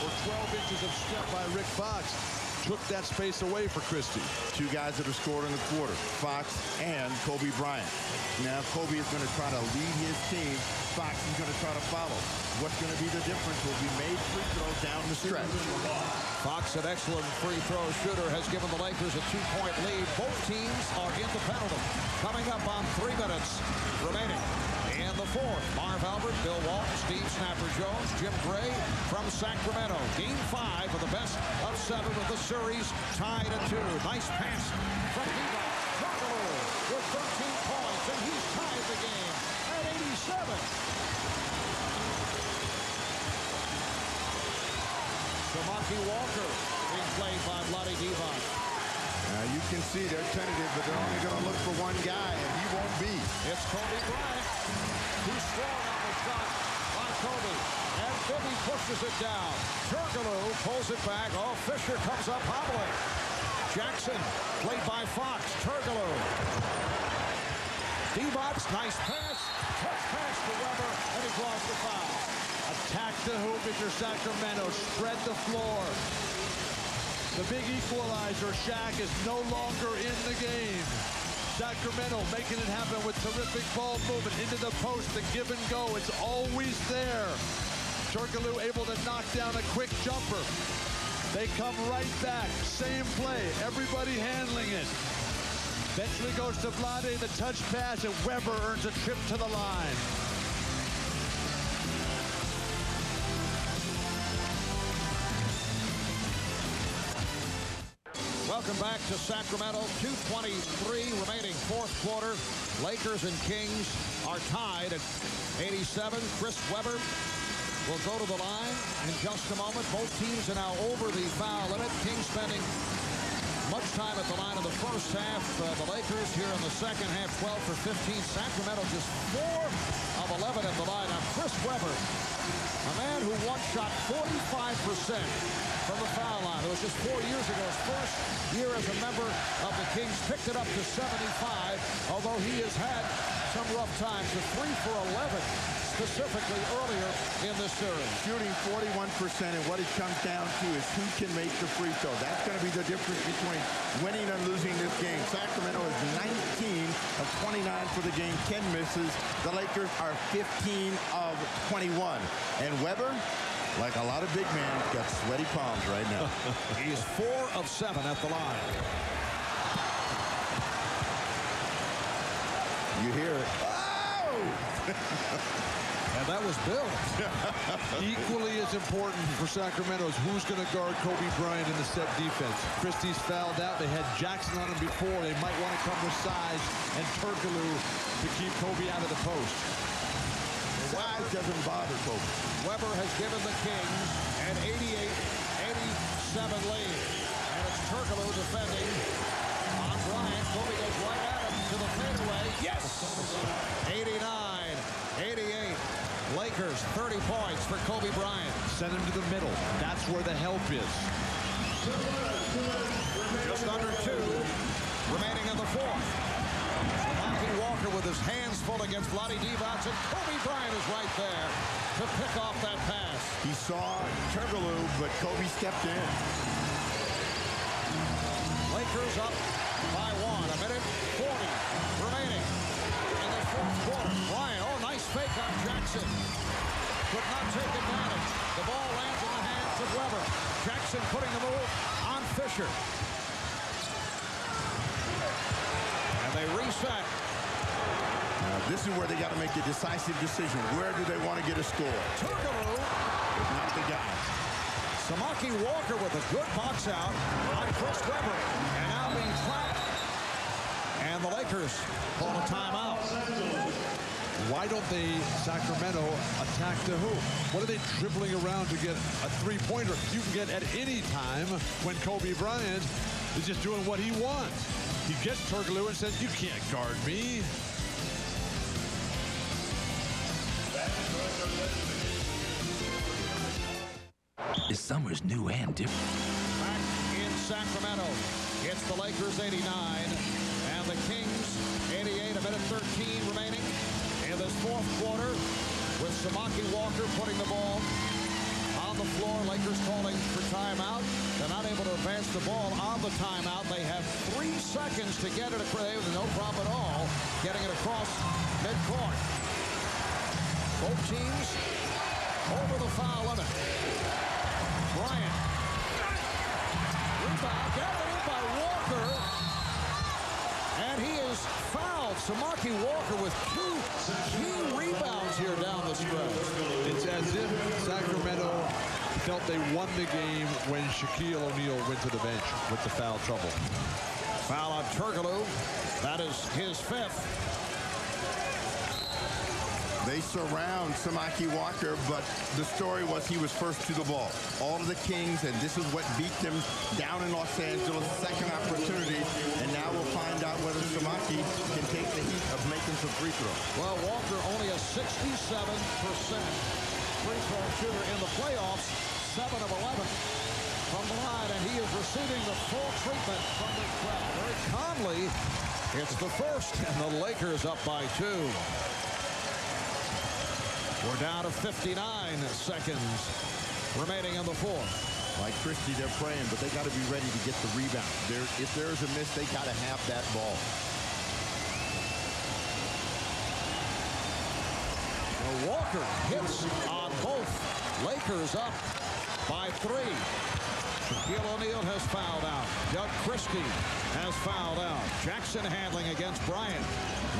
or 12 inches of step by Rick Fox took that space away for Christie. Two guys that have scored in the quarter, Fox and Kobe Bryant. Now Kobe is going to try to lead his team. Fox is going to try to follow. What's going to be the difference will be made free throws down the stretch. Fox, an excellent free throw shooter, has given the Lakers a 2-point lead. Both teams are in the penalty. Coming up on 3 minutes remaining in the fourth. Marv Albert, Bill Walton, Steve Snapper Jones, Jim Gray from Sacramento. Game 5 of the best of 7 of the series, tied at 2. Nice pass from Diva. With 13 points, and he's tied the game at 87. Samaki Walker being played by Vlade Divac. Now you can see they're tentative, but they're only going to look for one guy, and he won't be. It's Kobe Bryant. Too strong on the shot by Kobe. And Bibby pushes it down. Turkoglu pulls it back. Oh, Fisher comes up hobbling. Jackson played by Fox. Turkoglu. Divac's nice pass. Touch pass to Weber, and he draws the foul. Attack the hoop if you're Sacramento. Spread the floor. The big equalizer, Shaq, is no longer in the game. Sacramento making it happen with terrific ball movement into the post, the give and go. It's always there. Turkoglu able to knock down a quick jumper. They come right back. Same play. Everybody handling it. Eventually goes to Vlade, the touch pass, and Weber earns a trip to the line. Welcome back to Sacramento. 2:23 remaining fourth quarter. Lakers and Kings are tied at 87. Chris Weber will go to the line in just a moment. Both teams are now over the foul limit. Kings spending much time at the line in the first half. The Lakers here in the second half, 12 for 15. Sacramento just 4 of 11 at the line. Now Chris Weber, a man who once shot 45% from the foul line. It was just 4 years ago. His first year as a member of the Kings, picked it up to 75, although he has had some rough times. A 3 for 11 specifically earlier in this series. Shooting 41%, and what it comes down to is who can make the free throw. That's going to be the difference between winning and losing this game. Sacramento is 19 of 29 for the game. 10 misses. The Lakers are 15 of 21. And Weber, like a lot of big men, got sweaty palms right now. He's 4 of 7 at the line. You hear it. Oh! And that was Bill. Equally as important for Sacramento is who's going to guard Kobe Bryant in the set defense. Christie's fouled out. They had Jackson on him before. They might want to come with size and Turkoglu to keep Kobe out of the post. Size doesn't bother Kobe. Weber has given the Kings an 88-87 lead. And it's Turkoglu defending on Bryant. Kobe goes right at him to the fadeaway. Yes! 89-88. Lakers, 30 points for Kobe Bryant. Send him to the middle. That's where the help is. Just under 2 remaining in the fourth. Sacramento Walker with his hands full against Vlade Divac, and Kobe Bryant is right there to pick off that pass. He saw Turkoglu, but Kobe stepped in. Lakers up by 1. A minute 40 remaining in the fourth quarter. Bryant, oh, nice fake on Jackson. Could not take advantage. The ball lands in the hands of Weber. Jackson putting the move on Fisher. And they reset. This is where they got to make a decisive decision. Where do they want to get a score? Turkoglu is not the guy. Samaki Walker with a good box out on Chris Weber. And now being trapped. And the Lakers call a timeout. Why don't they, Sacramento, attack the hoop? What are they dribbling around to get a three-pointer you can get at any time when Kobe Bryant is just doing what he wants? He gets Turkoglu and says, you can't guard me. This summer's new and different. Back in Sacramento, it's the Lakers 89 and the Kings 88. A minute 13 remaining in this fourth quarter with Samaki Walker putting the ball on the floor. Lakers calling for timeout. They're not able to advance the ball on the timeout. They have 3 seconds to get it across. No problem at all getting it across midcourt. Both teams over the foul limit. Bryant. Rebound gathered in by Walker. And he is fouled. Samaki Walker with 2 key rebounds here down the stretch. It's as if Sacramento felt they won the game when Shaquille O'Neal went to the bench with the foul trouble. Foul on Turkoglu. That is his 5th. They surround Samaki Walker, but the story was he was first to the ball. All of the Kings, and this is what beat them down in Los Angeles. Second opportunity, and now we'll find out whether Samaki can take the heat of making some free throws. Well, Walker only a 67% free throw shooter in the playoffs, 7 of 11 from the line, and he is receiving the full treatment from this crowd. Very calmly, it's the first, and the Lakers up by 2. We're down to 59 seconds remaining in the fourth. Like Christie, they're praying, but they got to be ready to get the rebound. If there's a miss, they got to have that ball. Well, Walker hits on both. Lakers up by 3. Shaquille O'Neal has fouled out. Doug Christie has fouled out. Jackson handling against Bryant.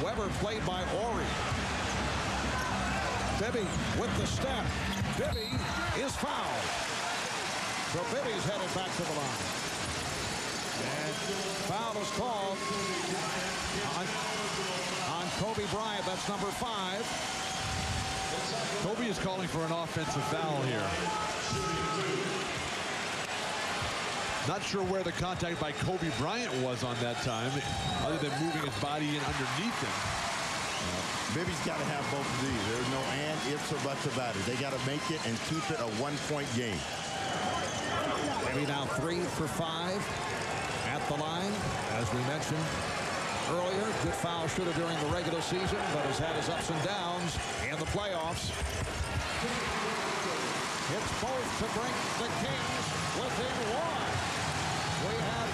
Weber played by Ori. Bibby with the step. Bibby is fouled. So Bibby's headed back to the line. And foul is called on Kobe Bryant. That's number 5. Kobe is calling for an offensive foul here. Not sure where the contact by Kobe Bryant was on that time, other than moving his body in underneath him. Bibby's got to have both of these. There's no and, ifs, or buts about it. They got to make it and keep it a 1-point game. Bibby now 3 for 5 at the line. As we mentioned, earlier. Good foul shooter during the regular season, but has had his ups and downs in the playoffs. It's both to bring the Kings within one. We have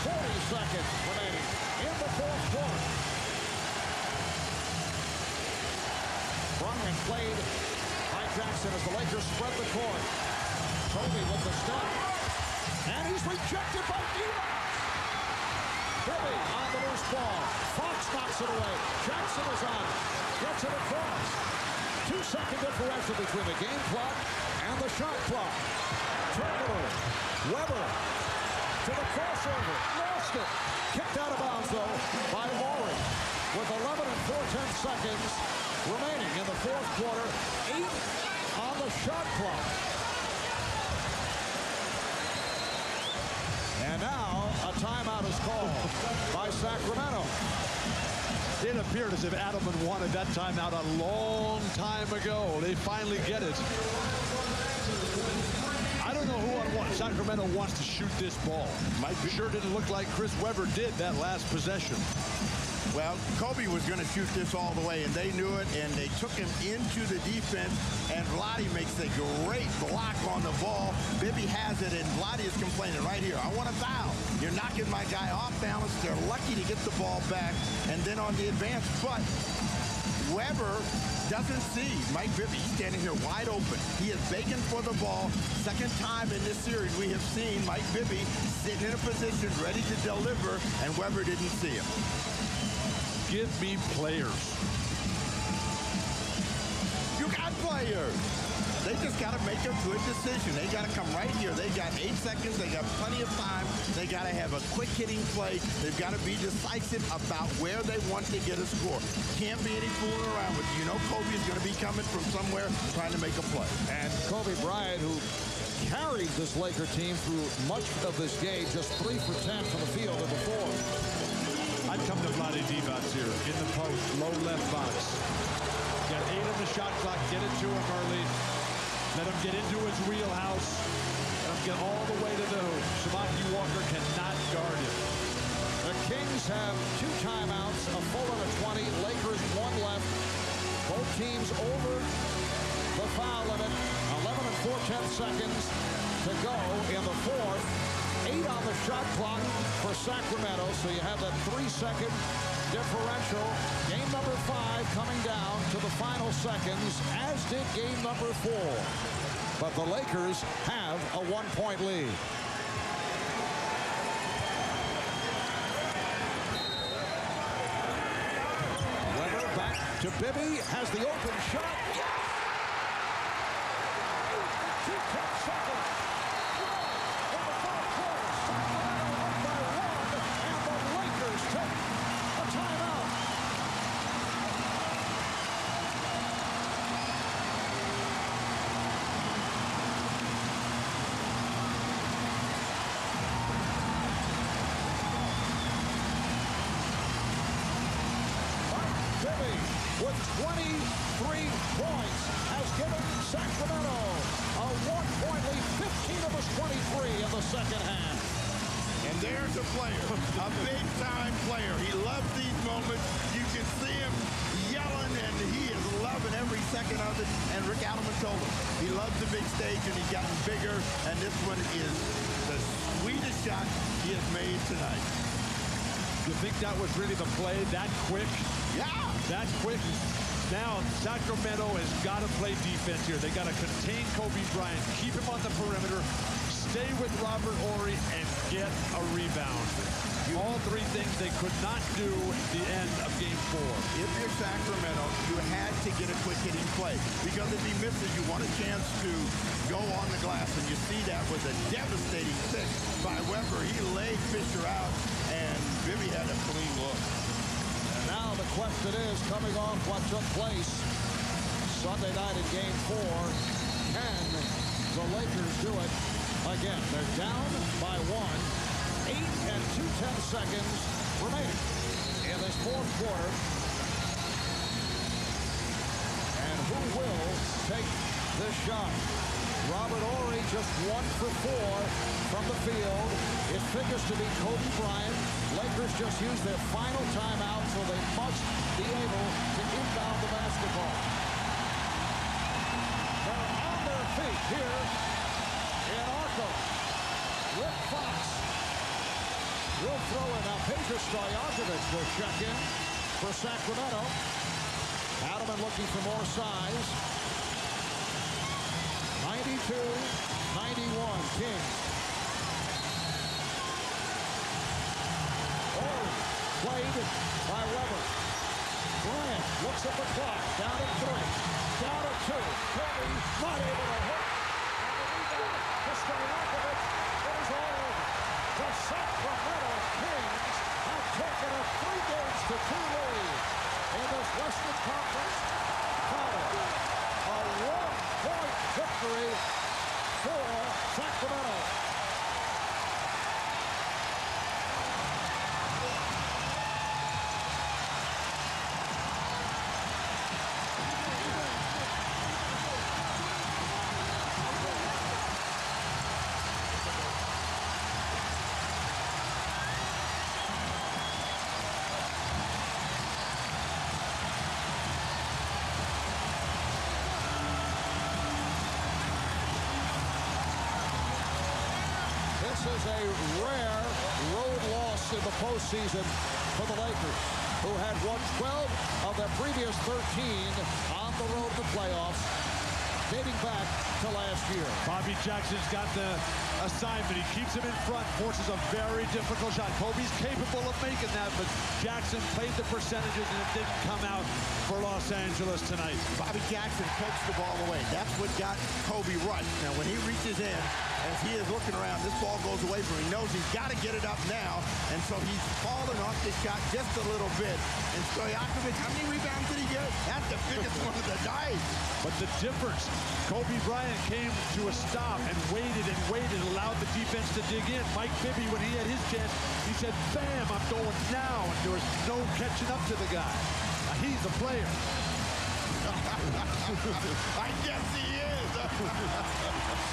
40 seconds remaining in the fourth quarter. Bryant played by Jackson as the Lakers spread the court. Kobe with the step. And he's rejected by Divac. Bibby on the loose ball. Fox knocks it away. Jackson is on. Gets it across. 2-second differential between the game clock and the shot clock. Turnover. Weber to the crossover. Lost it. Kicked out of bounds, though, by Morey. With 11 and 4/10 seconds remaining in the fourth quarter. 8 on the shot clock. And now a timeout is called by Sacramento. It appeared as if Adelman wanted that timeout a long time ago. They finally get it. I don't know who on Sacramento wants to shoot this ball. Sure didn't look like Chris Webber did that last possession. Well, Kobe was going to shoot this all the way, and they knew it, and they took him into the defense, and Vlade makes a great block on the ball. Bibby has it, and Vlade is complaining right here. I want a foul. You're knocking my guy off balance. They're lucky to get the ball back, and then on the advance, but Webber doesn't see Mike Bibby. He's standing here wide open. He is begging for the ball. Second time in this series we have seen Mike Bibby sitting in a position ready to deliver, and Webber didn't see him. Give me players. You got players. They just got to make a good decision. They got to come right here. They got 8 seconds. They got plenty of time. They got to have a quick hitting play. They've got to be decisive about where they want to get a score. Can't be any fooling around with it. You know Kobe is going to be coming from somewhere trying to make a play. And Kobe Bryant, who carried this Laker team through much of this game, just 3 for 10 from the field in the fourth. I'd come to Vlade Divac here in the post, low left box. Got 8 on the shot clock. Get it to him early. Let him get into his wheelhouse. Let him get all the way to the hoop. Samaki Walker cannot guard him. The Kings have 2 timeouts, a full and a 20. Lakers 1 left. Both teams over the foul limit. 11 and 4/10 seconds to go in the fourth. 8 on the shot clock for Sacramento, so you have that 3-second differential. Game number 5 coming down to the final seconds, as did game number 4. But the Lakers have a 1-point lead. Weber back to Bibby, has the open shot. Yes! 2 seconds. With 23 points has given Sacramento a 1-point lead, 15 of his 23 in the second half. And there's a player, a big-time player. He loves these moments. You can see him yelling, and he is loving every second of it. And Rick Adelman told him he loves the big stage, and he's gotten bigger. And this one is the sweetest shot he has made tonight. You think that was really the play that quick? Yeah. That quick. Now Sacramento has got to play defense here. They got to contain Kobe Bryant, keep him on the perimeter, stay with Robert Horry, and get a rebound. All 3 things they could not do at the end of game 4. If you're Sacramento, you had to get a quick hitting play, because if he misses, you want a chance to go on the glass, and you see that was a devastating pick by Webber. He laid Fisher out, and Bibby had a clean look. And now the question is, coming off what took place Sunday night in game 4, can the Lakers do it again? They're down by 1. 8 and 2/10 seconds remaining in this fourth quarter. And who will take this shot? Robert Horry just 1 for 4 from the field. It figures to be Kobe Bryant. Lakers just used their final timeout, so they must be able to inbound the basketball. They're on their feet here in ARCO. Rick Fox will throw it. Now, Peja Stojakovic will check in for Sacramento. Adamant looking for more size. 92-91, Kings. Oh, played by Weber. Bryant looks at the clock. Down at 3. Down at 2. Kobe not able to hit. And the rebound to Stojakovic. It is all over. The Sacramento Kings have taken a 3-2 lead in this Western Conference Final. A 1-point victory for Sacramento. This is a rare road loss in the postseason for the Lakers, who had won 12 of their previous 13 on the road to the playoffs, dating back to last year. Bobby Jackson's got the assignment. He keeps him in front, forces a very difficult shot. Kobe's capable of making that, but Jackson played the percentages and it didn't come out for Los Angeles tonight. Bobby Jackson pokes the ball away. That's what got Kobe rushed. Now, when he reaches in, as he is looking around, this ball goes away from him. He knows he's got to get it up now, and so he's fallen off the shot just a little bit. And Stojakovic, how many rebounds did he get? That's the biggest one of the night. But the difference, Kobe Bryant came to a stop and waited, allowed the defense to dig in. Mike Bibby, when he had his chance, he said, bam, I'm going now. And there was no catching up to the guy. He's a player. I guess he is.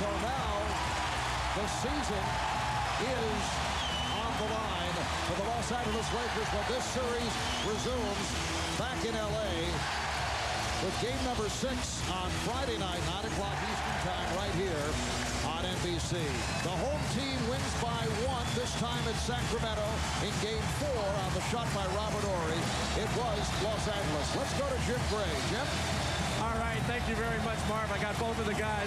So now the season is on the line for the Los Angeles Lakers when this series resumes back in L.A. with game number 6 on Friday night, 9 o'clock Eastern time, right here on NBC. The home team wins by 1, this time at Sacramento in game 4 on the shot by Robert Horry. It was Los Angeles. Let's go to Jim Gray. Jim? All right, thank you very much, Marv. I got both of the guys.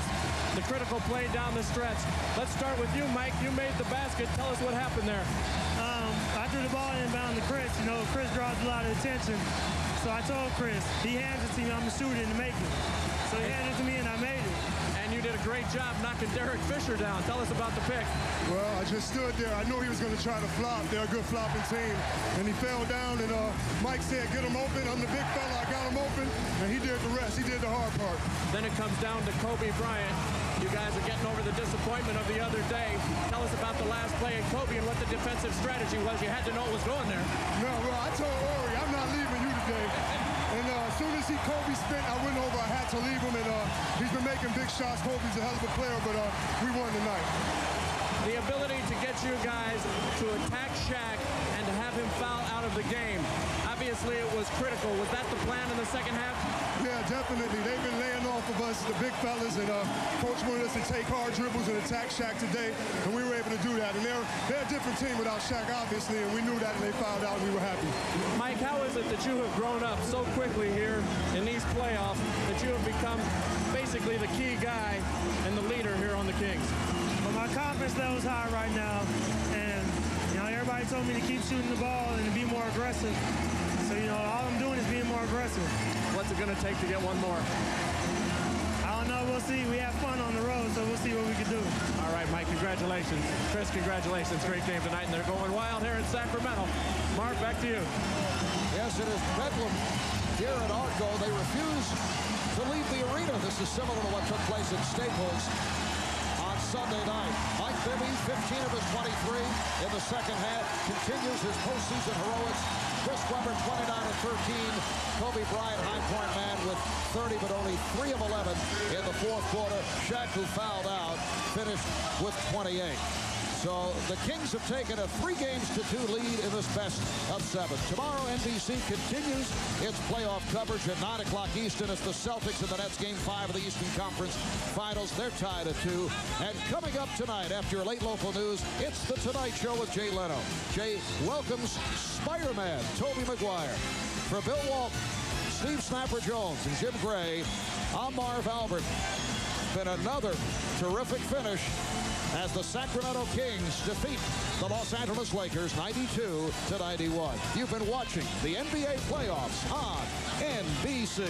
The critical play down the stretch. Let's start with you, Mike. You made the basket. Tell us what happened there. I threw the ball inbound to Chris. You know, Chris draws a lot of attention. So I told Chris, he hands it to me, I'm going to shoot it and make it. So he handed it to me and I made it. And you did a great job knocking Derek Fisher down. Tell us about the pick. Well, I just stood there. I knew he was going to try to flop. They're a good flopping team. And he fell down, and Mike said, get him open. I'm the big fella. I got him open. And he did the rest. He did the hard part. Then it comes down to Kobe Bryant. You guys are getting over the disappointment of the other day. Tell us about the last play at Kobe and what the defensive strategy was. You had to know what was going there. No, well, I told Horry, I'm not leaving you today. And as soon as Kobe spent, I went over. I had to leave him, and he's been making big shots. Kobe's a hell of a player, but we won tonight. The ability to get you guys to attack Shaq and to have him foul out of the game. Obviously, it was critical. Was that the plan in the second half? Yeah, definitely. They've been laying off of us, the big fellas, and Coach wanted us to take hard dribbles and attack Shaq today, and we were able to do that. And they're a different team without Shaq, obviously, and we knew that, and they fouled out, and we were happy. Mike, how is it that you have grown up so quickly here in these playoffs that you have become basically the key guy and the leader here on the Kings? Well, my confidence level's high right now, and everybody told me to keep shooting the ball and to be more aggressive. So all I'm doing is being more aggressive. What's it going to take to get one more? I don't know. We'll see. We have fun on the road, so we'll see what we can do. All right, Mike. Congratulations, Chris. Congratulations. Great game tonight, and they're going wild here in Sacramento. Mark, back to you. Yes, it is bedlam here at ARCO. They refuse to leave the arena. This is similar to what took place at Staples on Sunday night. Mike Bibby, 15 of his 23 in the second half, continues his postseason heroics. Chris Webber, 29 of 13. Kobe Bryant, high point man, with 30, but only 3 of 11 in the fourth quarter. Shaq, who fouled out, finished with 28. So the Kings have taken a 3-2 lead in this best of 7. Tomorrow, NBC continues its playoff coverage at 9 o'clock Eastern. It's the Celtics and the Nets, Game 5 of the Eastern Conference Finals. They're tied at 2. And coming up tonight, after your late local news, it's The Tonight Show with Jay Leno. Jay welcomes Spider-Man, Tobey Maguire. For Bill Walton, Steve Snapper Jones, and Jim Gray, I'm Marv Albert. Been another terrific finish as the Sacramento Kings defeat the Los Angeles Lakers 92-91. You've been watching the NBA playoffs on NBC.